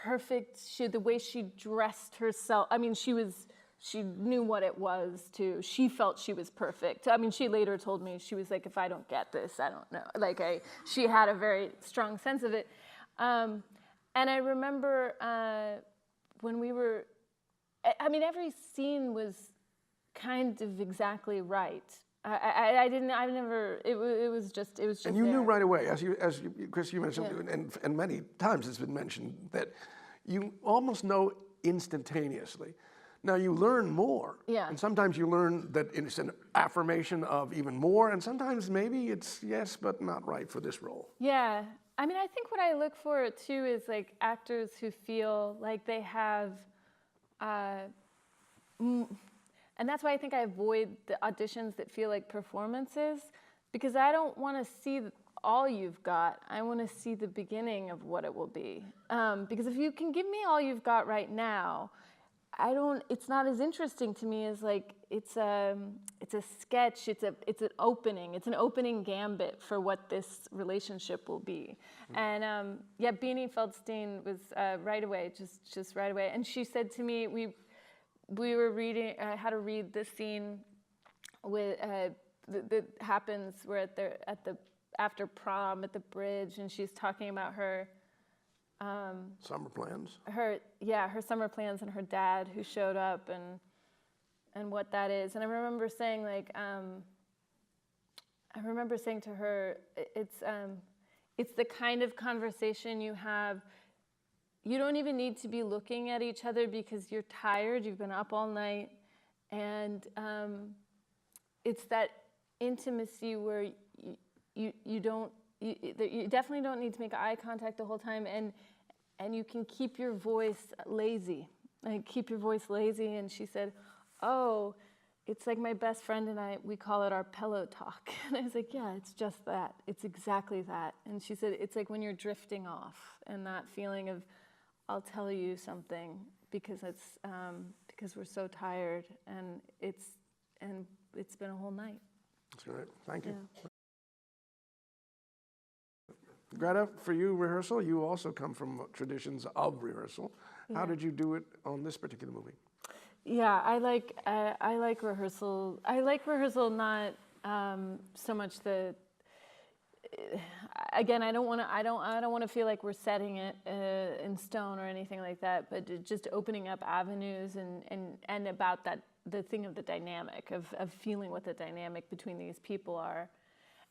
S3: perfect. The way she dressed herself, I mean, she was she knew what it was to, she felt she was perfect. I mean, she later told me, she was like, if I don't get this, I don't know. Like, she had a very strong sense of it. And I remember when we were, I mean, every scene was kind of exactly right. It was just
S1: And you knew
S3: there.
S1: right away, as you, Chris, you mentioned, and many times it's been mentioned, that you almost know instantaneously. Now you learn more, and sometimes you learn that it's an affirmation of even more, and sometimes maybe it's yes, but not right for this role.
S3: Yeah, I mean, I think what I look for too is like actors who feel like they have, and that's why I think I avoid the auditions that feel like performances, because I don't want to see all you've got. I want to see the beginning of what it will be. Because if you can give me all you've got right now, it's not as interesting to me as like, it's a sketch, it's an opening gambit for what this relationship will be. And yeah, Beanie Feldstein was right away, just right away. And she said to me, we were reading, I had to read this scene with, that happens where after prom at the bridge, and she's talking about her
S1: Summer plans.
S3: Her summer plans and her dad who showed up and what that is. And I remember saying like, to her, it's the kind of conversation you have. You don't even need to be looking at each other because you're tired. You've been up all night, and it's that intimacy where you definitely don't need to make eye contact the whole time, and you can keep your voice lazy. And she said, oh, it's like my best friend and I, we call it our pillow talk. And I was like, yeah, it's just that. It's exactly that. And she said, it's like when you're drifting off, and that feeling of, I'll tell you something because we're so tired, and it's been a whole night.
S1: That's great. Thank you.
S3: Yeah.
S1: Greta, for you, rehearsal, you also come from traditions of rehearsal. How did you do it on this particular movie?
S3: Yeah, I like rehearsal. I like rehearsal, not so much the. Again, I don't want to feel like we're setting it in stone or anything like that. But just opening up avenues and about that, the thing of the dynamic of feeling what the dynamic between these people are.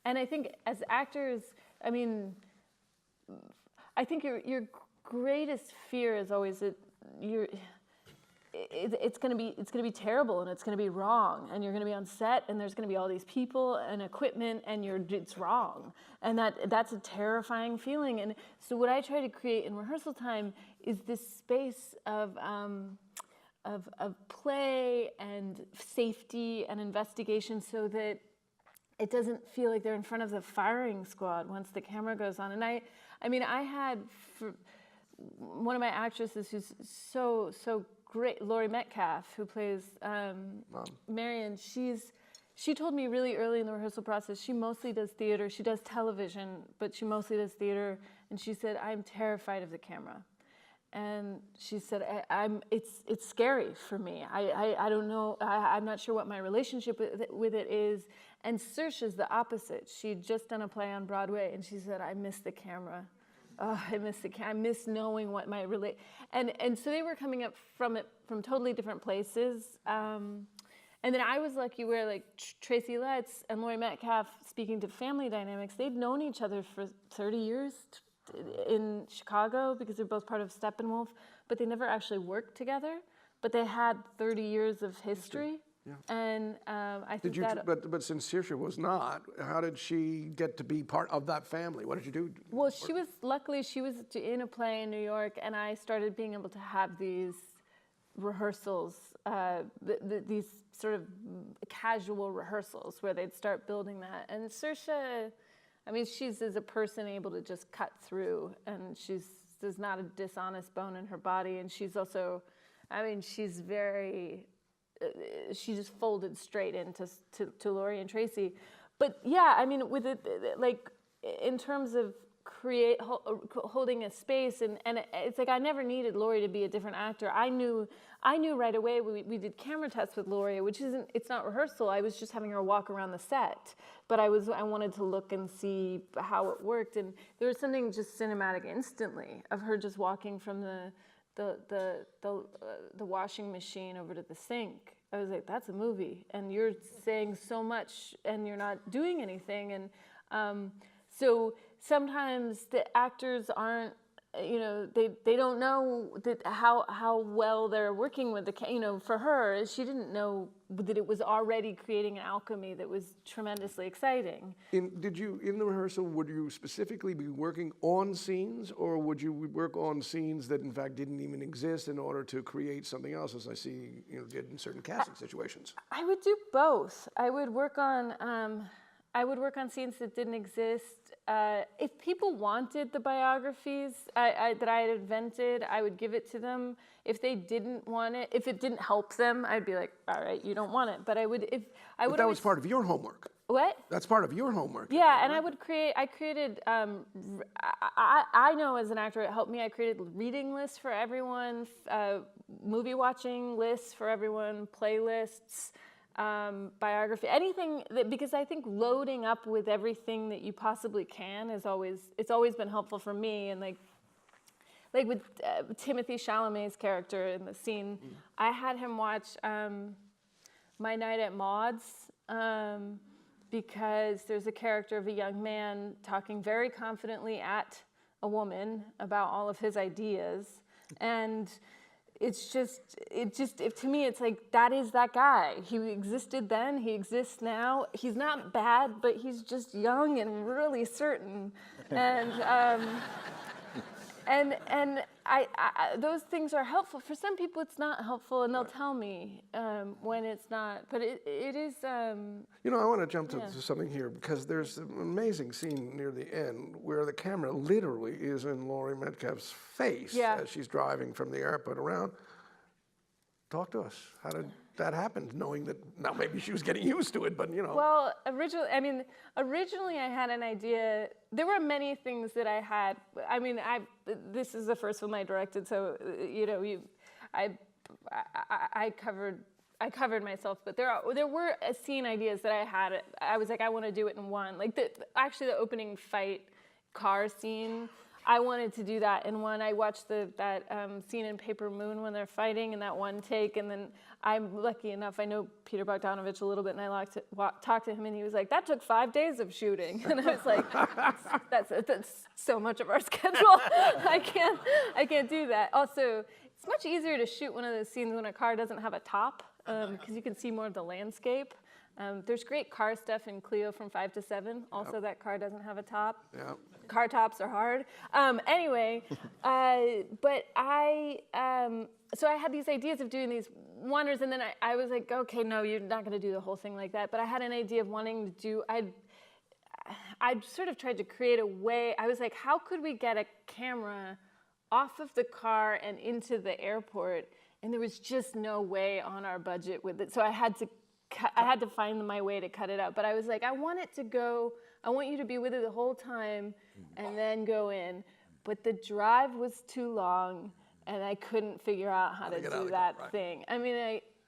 S3: And I think as actors, I mean, I think your greatest fear is always that it's going to be terrible, and it's going to be wrong, and you're going to be on set, and there's going to be all these people and equipment, and it's wrong, and that's a terrifying feeling. And so what I try to create in rehearsal time is this space of play and safety and investigation, so that it doesn't feel like they're in front of the firing squad once the camera goes on. And I mean, I had one of my actresses who's so great, Laurie Metcalf, who plays Marion. She told me really early in the rehearsal process, she mostly does theater. She does television, but she mostly does theater. And she said, I'm terrified of the camera. And she said, it's scary for me. I don't know, I'm not sure what my relationship with it is. And Saoirse's the opposite. She'd just done a play on Broadway, and she said, I miss the camera. Oh, I miss knowing what my and so they were coming up from totally different places. And then I was lucky where like Tracy Letts and Laurie Metcalf, speaking to family dynamics, they'd known each other for 30 years in Chicago because they're both part of Steppenwolf, but they never actually worked together. But they had 30 years of history. Yeah. And I think
S1: but since Saoirse was not, how did she get to be part of that family? What did you do?
S3: Well, she was in a play in New York, and I started being able to have these rehearsals, these sort of casual rehearsals where they'd start building that. And Saoirse, I mean, she's as a person able to just cut through, and there's not a dishonest bone in her body, and she's also, I mean, she's very. She just folded straight into Laurie and Tracy. But yeah, I mean, with it, like in terms of holding a space, and it's like I never needed Laurie to be a different actor. I knew right away. We did camera tests with Laurie, which it's not rehearsal. I was just having her walk around the set, but I wanted to look and see how it worked, and there was something just cinematic instantly of her just walking from the washing machine over to the sink. I was like, that's a movie, and you're saying so much, and you're not doing anything, and so sometimes the actors aren't, they don't know how well they're working with for her, she didn't know that it was already creating an alchemy that was tremendously exciting.
S1: In the rehearsal, would you specifically be working on scenes, or would you work on scenes that in fact didn't even exist in order to create something else, as I see did in certain casting situations?
S3: I would do both. I would work on scenes that didn't exist. If people wanted the biographies that I had invented, I would give it to them. If they didn't want it, if it didn't help them, I'd be like, all right, you don't want it. But I would,
S1: But that was part of your homework.
S3: What?
S1: That's part of your homework.
S3: Yeah, and I created, I know as an actor it helped me, I created reading lists for everyone, movie watching lists for everyone, playlists, biography, anything that, because I think loading up with everything that you possibly can it's always been helpful for me. And like with Timothée Chalamet's character in the scene, I had him watch My Night at Maud's, because there's a character of a young man talking very confidently at a woman about all of his ideas, and to me, it's like, that is that guy. He existed then, he exists now. He's not bad, but he's just young and really certain. And I those things are helpful. For some people, it's not helpful, and they'll tell me when it's not. But it is.
S1: I want to jump to something here, because there's an amazing scene near the end where the camera literally is in Laurie Metcalf's face as she's driving from the airport around. Talk to us. How did that happen? Knowing that now maybe she was getting used to it, but
S3: Well, originally I had an idea. There were many things that I had. This is the first film I directed, so I covered myself. But there were scene ideas that I had. I was like, I want to do it in one. Like the opening fight car scene. I wanted to do that in one. I watched that scene in Paper Moon when they're fighting in that one take, and then I'm lucky enough, I know Peter Bogdanovich a little bit, and I talked to him, and he was like, that took 5 days of shooting. And I was like, that's so much of our schedule. I can't do that. Also, it's much easier to shoot one of those scenes when a car doesn't have a top, because you can see more of the landscape. There's great car stuff in Cleo from 5 to 7. Also, that car doesn't have a top.
S1: Yep.
S3: Car tops are hard. Anyway, so I had these ideas of doing these wonders, and then I was like, okay, no, you're not going to do the whole thing like that. But I had an idea of wanting to do. I'd sort of tried to create a way. I was like, how could we get a camera off of the car and into the airport? And there was just no way on our budget with it. So I had to find my way to cut it out. But I was like, I want you to be with it the whole time and then go in. But the drive was too long, and I couldn't figure out how to do that thing.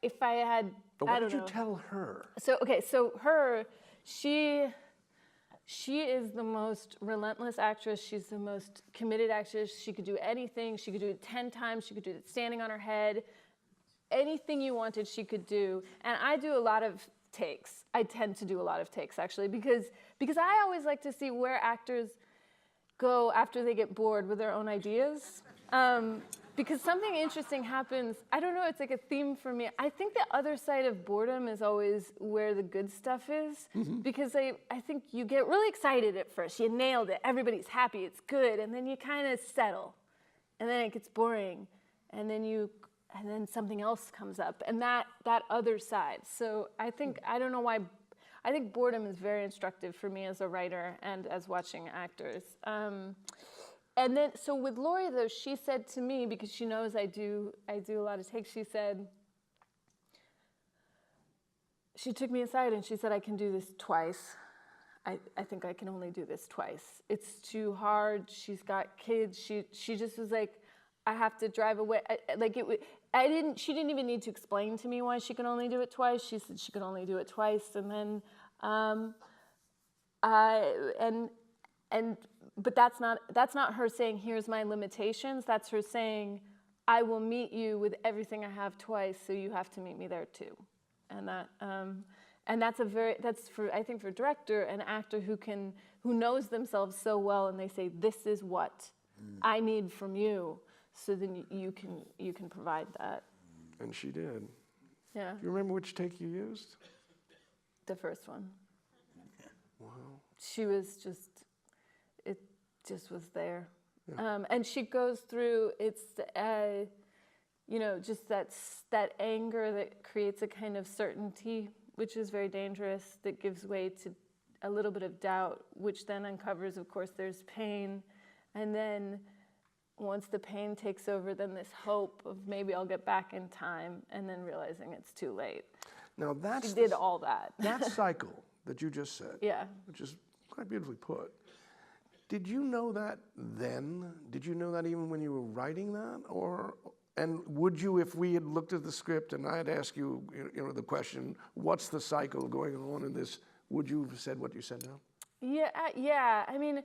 S3: If I had,
S1: but what did you tell her?
S3: So she is the most relentless actress. She's the most committed actress. She could do anything. She could do it 10 times. She could do it standing on her head. Anything you wanted, she could do. And I do a lot of takes. I tend to do a lot of takes, actually, because I always like to see where actors go after they get bored with their own ideas. Because something interesting happens. I don't know, it's like a theme for me. I think the other side of boredom is always where the good stuff is. Mm-hmm. Because I think you get really excited at first. You nailed it. Everybody's happy. It's good. And then you kind of settle. And then it gets boring. And then something else comes up. And that other side. So I think boredom is very instructive for me as a writer and as watching actors. And then, so with Laurie, though, she said to me, because she knows I do a lot of takes, she took me aside and she said, I can do this twice. I think I can only do this twice. It's too hard. She's got kids. She just was like, I have to drive away. She didn't even need to explain to me why she could only do it twice. She said she could only do it twice. And then, but that's not her saying, here's my limitations. That's her saying, I will meet you with everything I have twice, so you have to meet me there too. And that's for, I think, for director, an actor who knows themselves so well, and they say, this is what I need from you, so then you can provide that.
S1: And she did.
S3: Yeah.
S1: Do you remember which take you used?
S3: The first one.
S1: Wow.
S3: She was just, it just was there. Yeah. And she goes through, just that anger that creates a kind of certainty, which is very dangerous, that gives way to a little bit of doubt, which then uncovers, of course, there's pain. And then once the pain takes over, then this hope of maybe I'll get back in time, and then realizing it's too late.
S1: Now
S3: she did all that.
S1: That cycle that you just said,
S3: yeah,
S1: which is quite beautifully put. Did you know that then? Did you know that even when you were writing that? And would you, if we had looked at the script and I had asked you, the question, what's the cycle going on in this, would you have said what you said now?
S3: Yeah. I mean,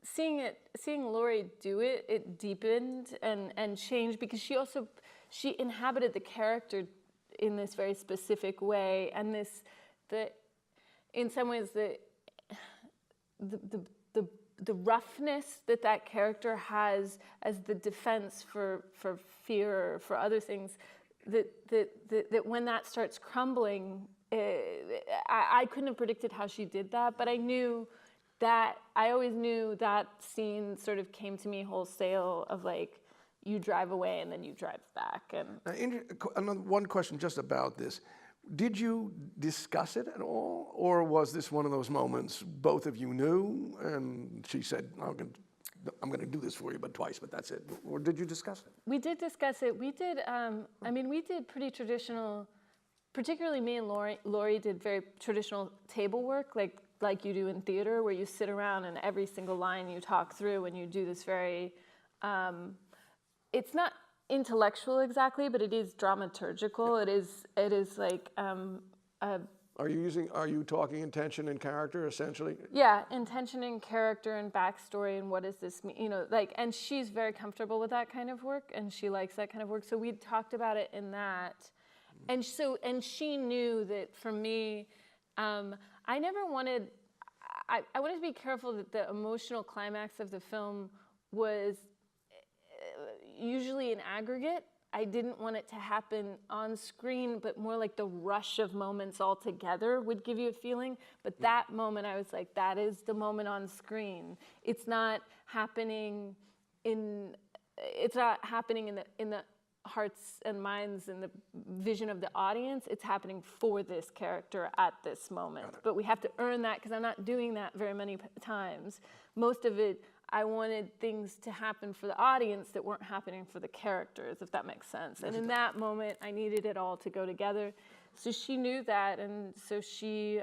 S3: seeing Laurie do it, it deepened and changed, because she inhabited the character in this very specific way, and in some ways the roughness that character has as the defense for fear or for other things, that when that starts crumbling, I couldn't have predicted how she did that, but I always knew that scene sort of came to me wholesale of like, you drive away and then you drive back. And
S1: one question just about this. Did you discuss it at all? Or was this one of those moments both of you knew and she said, I'm going to do this for you, but twice, but that's it? Or did you discuss it?
S3: We did discuss it. We did, we did pretty traditional, particularly me and Laurie did very traditional table work, like you do in theater, where you sit around and every single line you talk through, and you do this very, it's not intellectual exactly, but it is dramaturgical. It is like.
S1: Are you talking intention and character essentially?
S3: Yeah, intention and character and backstory and what does this mean? And she's very comfortable with that kind of work, and she likes that kind of work. So we talked about it in that, and she knew that for me, I never wanted. I wanted to be careful that the emotional climax of the film was usually an aggregate. I didn't want it to happen on screen, but more like the rush of moments all together would give you a feeling. But that moment, I was like, that is the moment on screen. It's not happening in the hearts and minds and the vision of the audience. It's happening for this character at this moment. But we have to earn that, because I'm not doing that very many times. Most of it, I wanted things to happen for the audience that weren't happening for the characters, if that makes sense. And in that moment, I needed it all to go together. So she knew that, and so she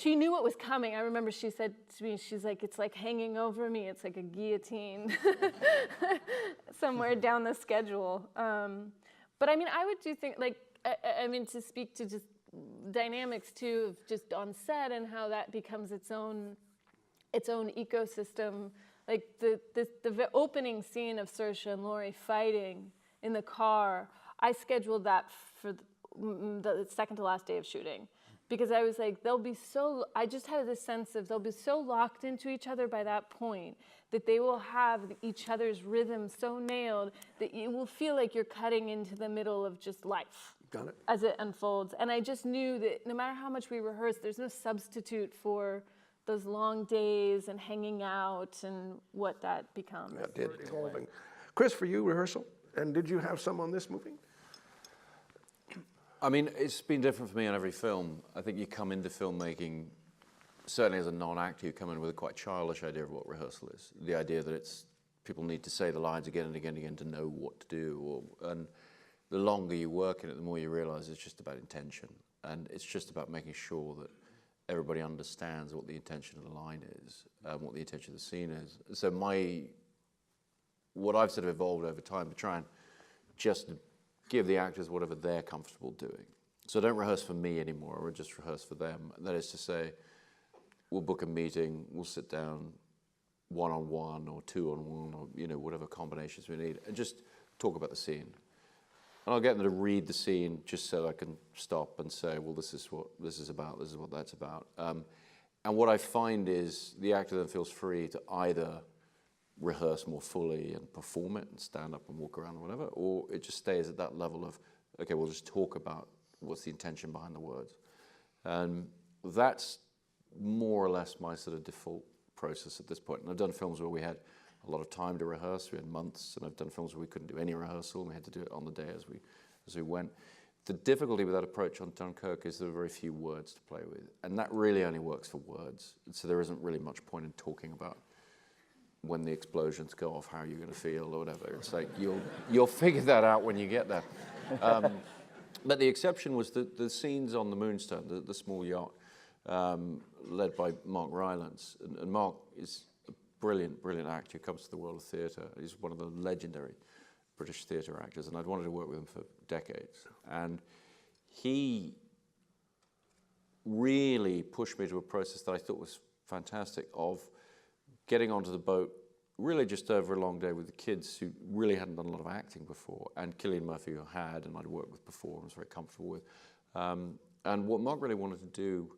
S3: knew what was coming. I remember she said to me, she's like, it's like hanging over me. It's like a guillotine somewhere down the schedule. But I mean, I would do things like, to speak to just dynamics too, of just on set and how that becomes its own ecosystem. Like the opening scene of Saoirse and Laurie fighting in the car, I scheduled that for the second to last day of shooting, because I was like, I just had this sense of they'll be so locked into each other by that point that they will have each other's rhythm so nailed that you will feel like you're cutting into the middle of just life.
S1: Got it.
S3: As it unfolds. And I just knew that no matter how much we rehearsed, there's no substitute for those long days and hanging out and what that becomes.
S1: That did evolving. Chris, for you, rehearsal, and did you have some on this movie?
S2: I mean, it's been different for me on every film. I think you come into filmmaking, certainly as a non-actor, you come in with a quite childish idea of what rehearsal is. The idea that people need to say the lines again and again and again to know what to do. And the longer you work in it, the more you realize it's just about intention. And it's just about making sure that everybody understands what the intention of the line is, what the intention of the scene is. So what I've sort of evolved over time to try and just give the actors whatever they're comfortable doing. So I don't rehearse for me anymore, or just rehearse for them. That is to say, we'll book a meeting, we'll sit down one-on-one or two-on-one, or whatever combinations we need, and just talk about the scene. And I'll get them to read the scene just so I can stop and say, well, this is what this is about, this is what that's about. And what I find is the actor then feels free to either rehearse more fully and perform it and stand up and walk around or whatever, or it just stays at that level of, okay, we'll just talk about what's the intention behind the words. And that's more or less my sort of default process at this point. And I've done films where we had a lot of time to rehearse, we had months, and I've done films where we couldn't do any rehearsal, and we had to do it on the day as we went. The difficulty with that approach on Dunkirk is there are very few words to play with, and that really only works for words. So there isn't really much point in talking about when the explosions go off, how you're going to feel or whatever. It's like you'll figure that out when you get there. But the exception was the scenes on the Moonstone, the small yacht, led by Mark Rylance. And Mark is a brilliant, brilliant actor who comes to the world of theatre. He's one of the legendary British theatre actors, and I'd wanted to work with him for decades. And he really pushed me to a process that I thought was fantastic of getting onto the boat really just over a long day with the kids who really hadn't done a lot of acting before, and Cillian Murphy, who had and I'd worked with before and was very comfortable with. And what Mark really wanted to do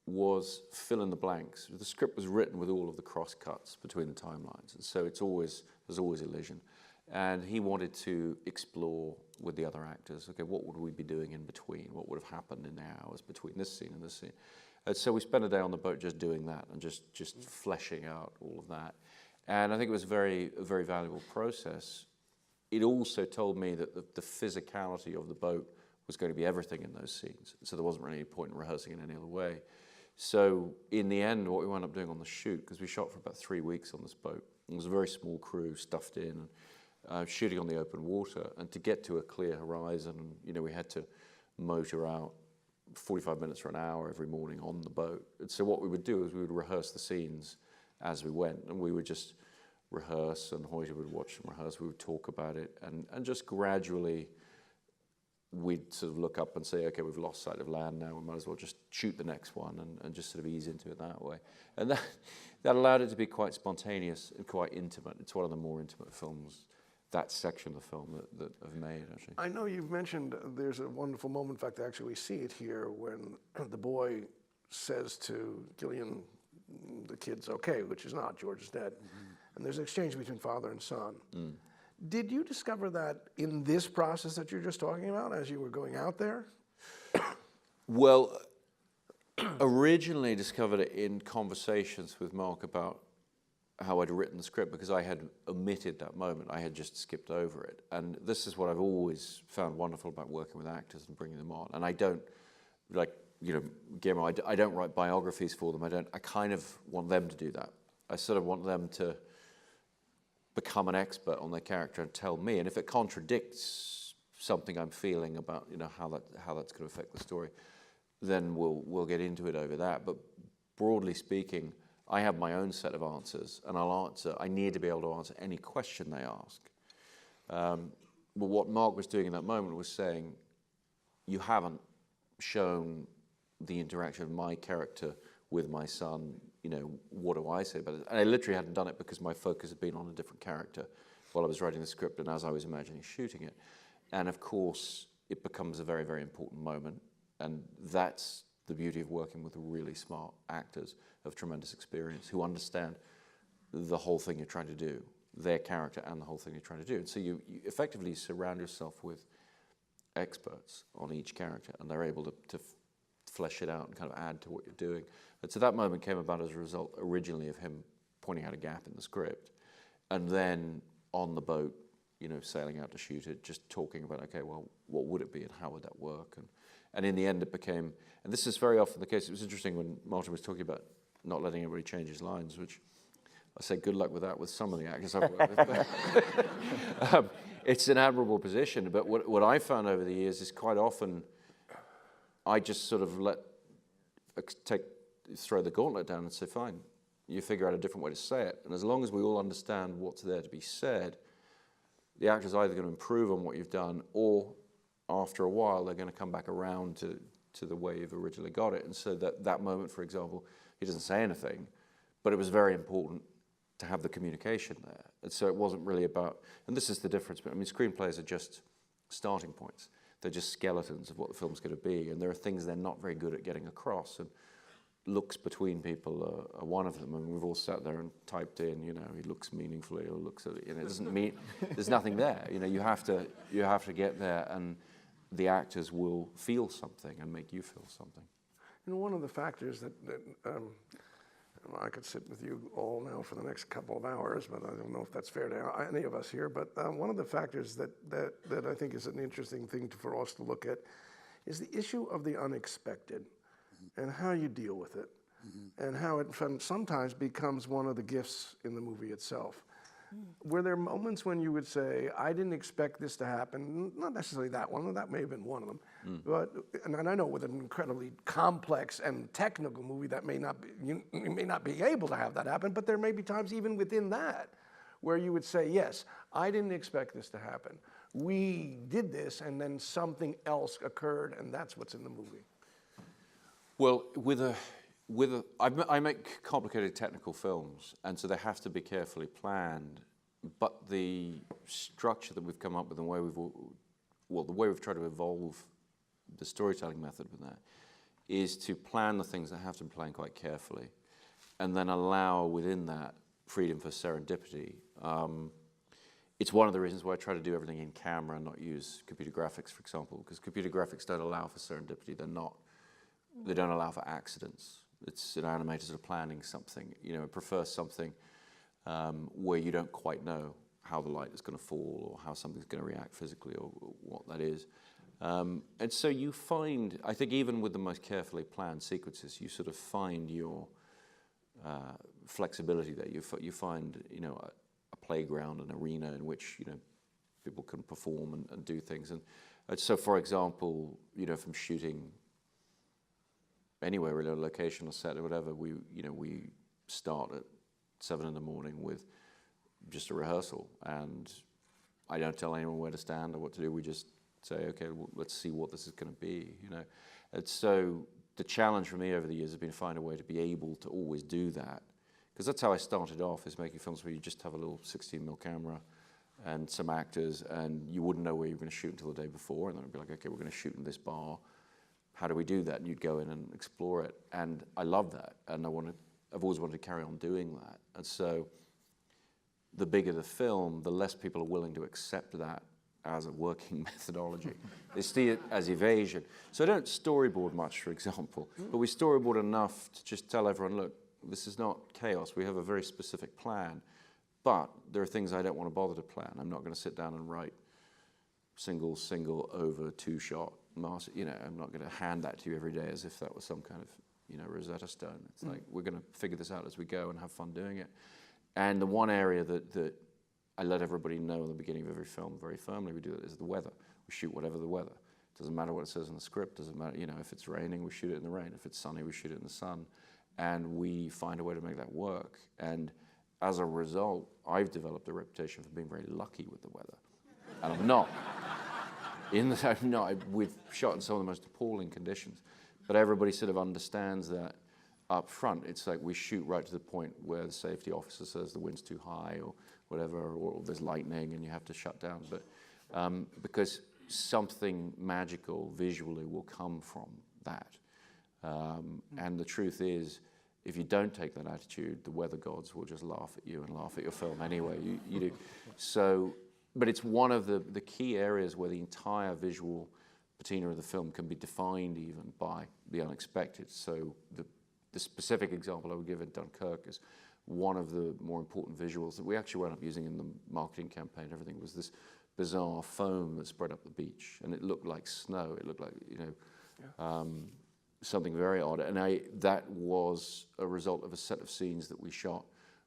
S2: was fill in the blanks. The script was written with all of the cross cuts between the timelines, and so there's always elision. And he wanted to explore with the other actors, okay, what would we be doing in between? What would have happened in the hours between this scene and this scene? And so we spent a day on the boat just doing that and just fleshing out all of that. And I think it was a very valuable process. It also told me that the physicality of the boat was going to be everything in those scenes. So there wasn't really any point in rehearsing in any other way. So in the end, what we wound up doing on the shoot, because we shot for about 3 weeks on this boat, it was a very small crew stuffed in, and shooting on the open water, and to get to a clear horizon, we had to motor out 45 minutes or an hour every morning on the boat. And so what we would do is we would rehearse the scenes as we went, and we would just rehearse, and Hoyte would watch and rehearse, we would talk about it, and just gradually we'd sort of look up and say, okay, we've lost sight of land now, we might as well just shoot the next one and just sort of ease into it that way. And that allowed it to be quite spontaneous and quite intimate. It's one of the more intimate films, that section of the film that I've made, actually.
S1: I know you've mentioned there's a wonderful moment, in fact, actually we see it here, when the boy says to Cillian, the kid's okay, which is not, George is dead. And there's an exchange between father and son. Did you discover that in this process that you're just talking about as you were going out there?
S2: Well, originally discovered it in conversations with Mark about how I'd written the script, because I had omitted that moment. I had just skipped over it. And this is what I've always found wonderful about working with actors and bringing them on. And I don't, Guillermo, I don't write biographies for them. I kind of want them to do that. I sort of want them to become an expert on their character and tell me. And if it contradicts something I'm feeling about, how that's going to affect the story, then we'll get into it over that. But broadly speaking, I have my own set of answers, and I need to be able to answer any question they ask. But what Mark was doing in that moment was saying, you haven't shown the interaction of my character with my son, what do I say about it? And I literally hadn't done it because my focus had been on a different character while I was writing the script and as I was imagining shooting it. And of course, it becomes a very, very important moment. And that's the beauty of working with really smart actors of tremendous experience who understand the whole thing you're trying to do, their character and the whole thing you're trying to do. And so you effectively surround yourself with experts on each character, and they're able to flesh it out and kind of add to what you're doing. And so that moment came about as a result originally of him pointing out a gap in the script, and then on the boat, sailing out to shoot it, just talking about, okay, well, what would it be and how would that work? And in the end it became, and this is very often the case, it was interesting when Martin was talking about not letting everybody change his lines, which I say good luck with that with some of the actors I've worked with. it's an admirable position. But what I found over the years is quite often I just sort of throw the gauntlet down and say, fine, you figure out a different way to say it. And as long as we all understand what's there to be said, the actor's either going to improve on what you've done, or after a while they're going to come back around to the way you've originally got it. And so that moment, for example, he doesn't say anything, but it was very important to have the communication there. And so it wasn't really about, and this is the difference, but I mean, screenplays are just starting points. They're just skeletons of what the film's going to be, and there are things they're not very good at getting across. And looks between people are one of them. I mean, we've all sat there and typed in, he looks meaningfully, or looks at it. It doesn't mean there's nothing there. You have to get there, and the actors will feel something and make you feel something.
S1: One of the factors that I could sit with you all now for the next couple of hours, but I don't know if that's fair to any of us here. But one of the factors that I think is an interesting thing for us to look at is the issue of the unexpected and how you deal with it, and how it sometimes becomes one of the gifts in the movie itself. Were there moments when you would say, I didn't expect this to happen? Not necessarily that one, that may have been one of them. But, and I know with an incredibly complex and technical movie that you may not be able to have that happen, but there may be times even within that where you would say, yes, I didn't expect this to happen. We did this, and then something else occurred, and that's what's in the movie.
S2: Well, I make complicated technical films, and so they have to be carefully planned. But the structure that we've come up with, the way we've tried to evolve the storytelling method with that, is to plan the things that have to be planned quite carefully, and then allow within that freedom for serendipity. It's one of the reasons why I try to do everything in camera and not use computer graphics, for example, because computer graphics don't allow for serendipity. They don't allow for accidents. It's an animator sort of planning something. It prefers something where you don't quite know how the light is going to fall, or how something's going to react physically, or what that is. And so you find, I think even with the most carefully planned sequences, you sort of find your flexibility there. You find, a playground, an arena in which, people can perform and do things. And so, for example, from shooting anywhere, really, a location or set or whatever, we start at 7 in the morning with just a rehearsal, and I don't tell anyone where to stand or what to do. We just say, okay, well, let's see what this is going to be, And so the challenge for me over the years has been to find a way to be able to always do that, because that's how I started off, is making films where you just have a little 16mm camera and some actors, and you wouldn't know where you were going to shoot until the day before, and then it'd be like, okay, we're going to shoot in this bar. How do we do that? And you'd go in and explore it. And I love that. And I've always wanted to carry on doing that. And so the bigger the film, the less people are willing to accept that as a working methodology. They see it as evasion. So I don't storyboard much, for example, but we storyboard enough to just tell everyone, look, this is not chaos. We have a very specific plan, but there are things I don't want to bother to plan. I'm not going to sit down and write single over 2-shot master. I'm not going to hand that to you every day as if that was some kind of, Rosetta Stone. It's like, we're going to figure this out as we go and have fun doing it. And the one area that I let everybody know in the beginning of every film very firmly we do it is the weather. We shoot whatever the weather. Doesn't matter what it says in the script. Doesn't matter, if it's raining, we shoot it in the rain. If it's sunny, we shoot it in the sun. And we find a way to make that work. And as a result, I've developed a reputation for being very lucky with the weather. And I'm not. We've shot in some of the most appalling conditions, but everybody sort of understands that up front. It's like we shoot right to the point where the safety officer says the wind's too high or whatever, or there's lightning and you have to shut down. But because something magical visually will come from that. And the truth is, if you don't take that attitude, the weather gods will just laugh at you and laugh at your film anyway. You do. So. But it's one of the key areas where the entire visual patina of the film can be defined even by the unexpected. So the specific example I would give in Dunkirk is one of the more important visuals that we actually wound up using in the marketing campaign. Everything was this bizarre foam that spread up the beach, and it looked like snow. It looked like, something very odd. And that was a result of a set of scenes that we shot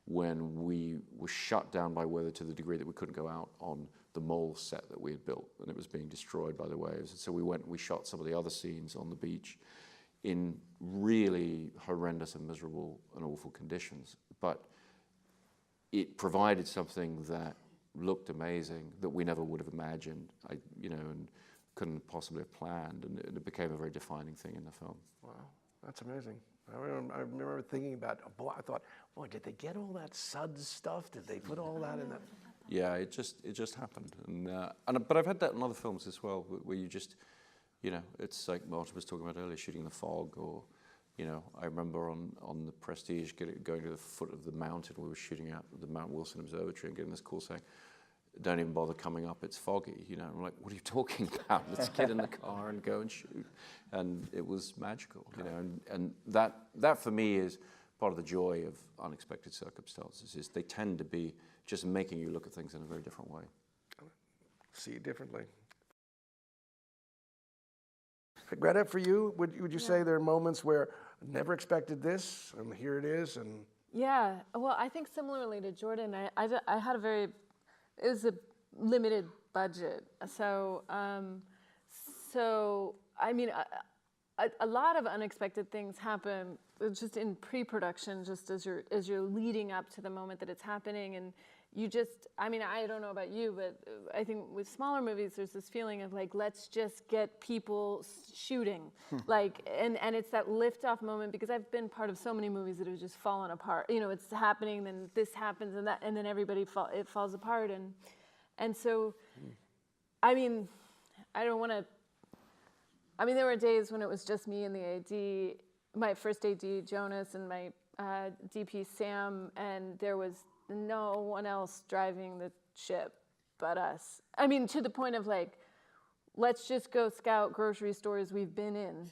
S2: when we were shut down by weather to the degree that we couldn't go out on the mole set that we had built, and it was being destroyed by the waves. And so we went and we shot some of the other scenes on the beach in really horrendous and miserable and awful conditions. But it provided something that looked amazing that we never would have imagined, and couldn't possibly have planned, and it became a very defining thing in the film.
S1: Wow, that's amazing. I remember thinking about, I thought, boy, did they get all that suds stuff? Did they put all that in that?
S2: Yeah, it just happened, but I've had that in other films as well, where you just, it's like Martin was talking about earlier, shooting in the fog, or, I remember on the Prestige going to the foot of the mountain, we were shooting out the Mount Wilson Observatory and getting this call saying, don't even bother coming up, it's foggy. I'm like, what are you talking about? Let's get in the car and go and shoot. And it was magical, and that for me is part of the joy of unexpected circumstances, is they tend to be just making you look at things in a very different way.
S1: See it differently. Greta, for you, would you say there are moments where I never expected this, and here it is, and...
S3: Yeah, well, I think similarly to Jordan, I had it was a limited budget. So, I mean, a lot of unexpected things happen just in pre-production, just as you're leading up to the moment that it's happening, and you just, I mean, I don't know about you, but I think with smaller movies, there's this feeling of like, let's just get people shooting, and it's that lift-off moment, because I've been part of so many movies that have just fallen apart. It's happening, then this happens, and that, and then it falls apart, and so, I mean, I don't want to. I mean, there were days when it was just me and the AD, my first AD, Jonas, and my DP, Sam, and there was no one else driving the ship but us. I mean, to the point of like, let's just go scout grocery stores we've been in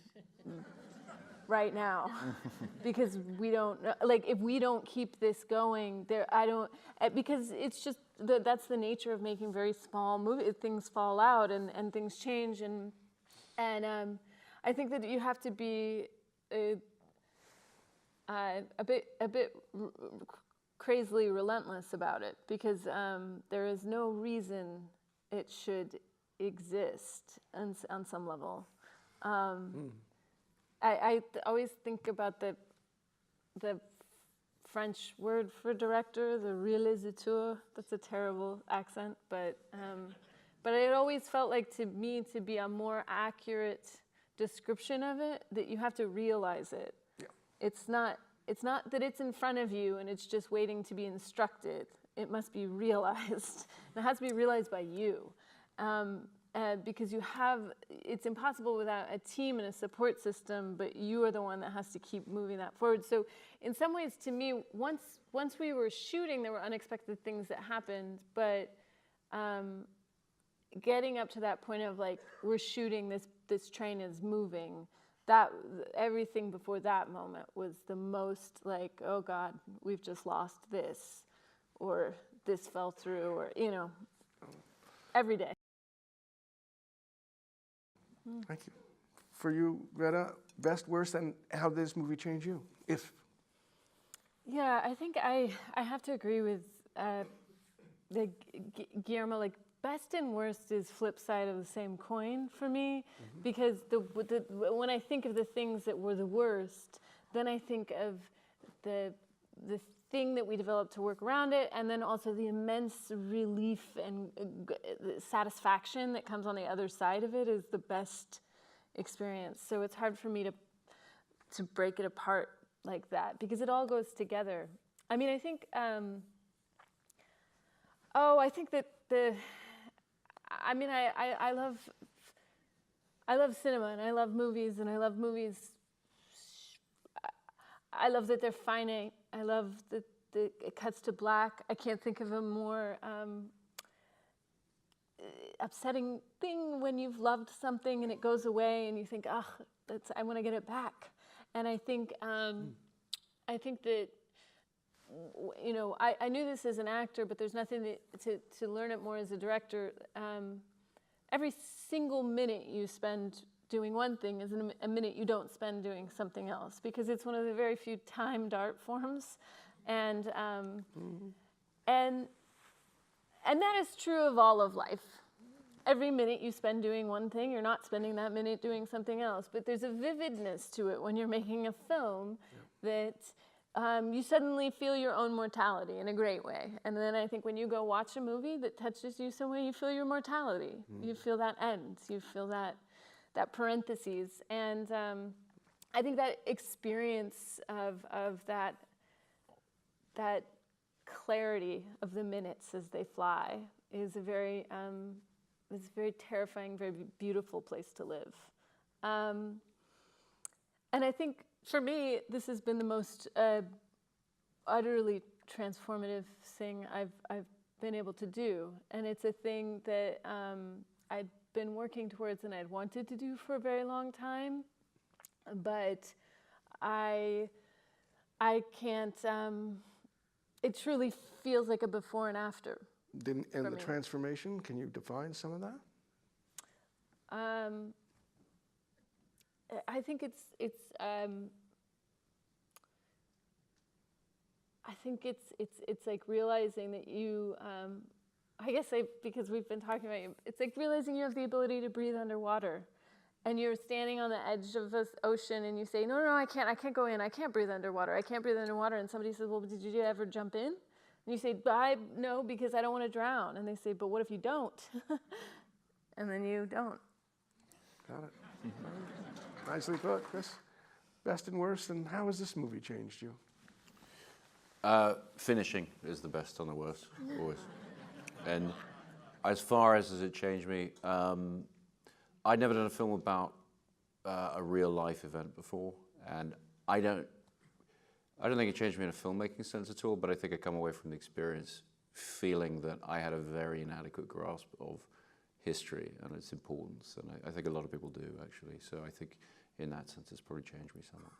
S3: right now, because we don't, like, if we don't keep this going, because it's just, that's the nature of making very small movies. Things fall out and things change, and I think that you have to be a bit crazily relentless about it, because there is no reason it should exist on some level. I always think about the French word for director, the réalisateur. That's a terrible accent, but it always felt like to me to be a more accurate description of it, that you have to realize it. Yeah. It's not that it's in front of you and it's just waiting to be instructed. It must be realized. It has to be realized by you. Because it's impossible without a team and a support system, but you are the one that has to keep moving that forward. So in some ways, to me, once we were shooting, there were unexpected things that happened, but getting up to that point of like, we're shooting, this train is moving, that everything before that moment was the most like, oh God, we've just lost this, or this fell through, or every day.
S1: Thank you. For you, Greta, best, worst, and how did this movie change you, if?
S3: Yeah, I think I have to agree with Guillermo. Like, best and worst is flip side of the same coin for me, because when I think of the things that were the worst, then I think of the thing that we developed to work around it, and then also the immense relief and satisfaction that comes on the other side of it is the best experience. So it's hard for me to break it apart like that, because it all goes together. I mean, I think, I think that I love cinema, and I love movies, and I love movies. I love that they're finite. I love that it cuts to black. I can't think of a more upsetting thing when you've loved something and it goes away and you think, I want to get it back. And I think that, I knew this as an actor, but there's nothing to learn it more as a director. Every single minute you spend doing one thing is a minute you don't spend doing something else, because it's one of the very few timed art forms, and And that is true of all of life. Every minute you spend doing one thing, you're not spending that minute doing something else. But there's a vividness to it when you're making a film that you suddenly feel your own mortality in a great way. And then I think when you go watch a movie that touches you some way, you feel your mortality. You feel that end. You feel that parentheses. And I think that experience of that clarity of the minutes as they fly is a very terrifying, very beautiful place to live. And I think for me, this has been the most utterly transformative thing I've been able to do. And it's a thing that I'd been working towards and I'd wanted to do for a very long time. But I can't, it truly feels like a before and after.
S1: And the transformation, can you define some of that?
S3: I think it's like realizing that you, because we've been talking about you, it's like realizing you have the ability to breathe underwater. And you're standing on the edge of this ocean and you say, no, I can't go in, I can't breathe underwater, and somebody says, well, did you ever jump in? And you say, no, because I don't want to drown. And they say, but what if you don't? And then you don't.
S1: Got it. Nicely put, Chris. Best and worst, and how has this movie changed you?
S2: Finishing is the best on the worst, always. And as far as it changed me, I'd never done a film about a real life event before, and I don't think it changed me in a filmmaking sense at all, but I think I come away from the experience feeling that I had a very inadequate grasp of history and its importance, and I think a lot of people do, actually. So I think in that sense it's probably changed me somewhat.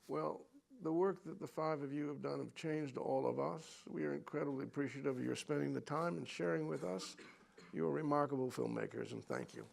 S1: Well, the work that the five of you have done have changed all of us. We are incredibly appreciative of your spending the time and sharing with us. You are remarkable filmmakers, and thank you.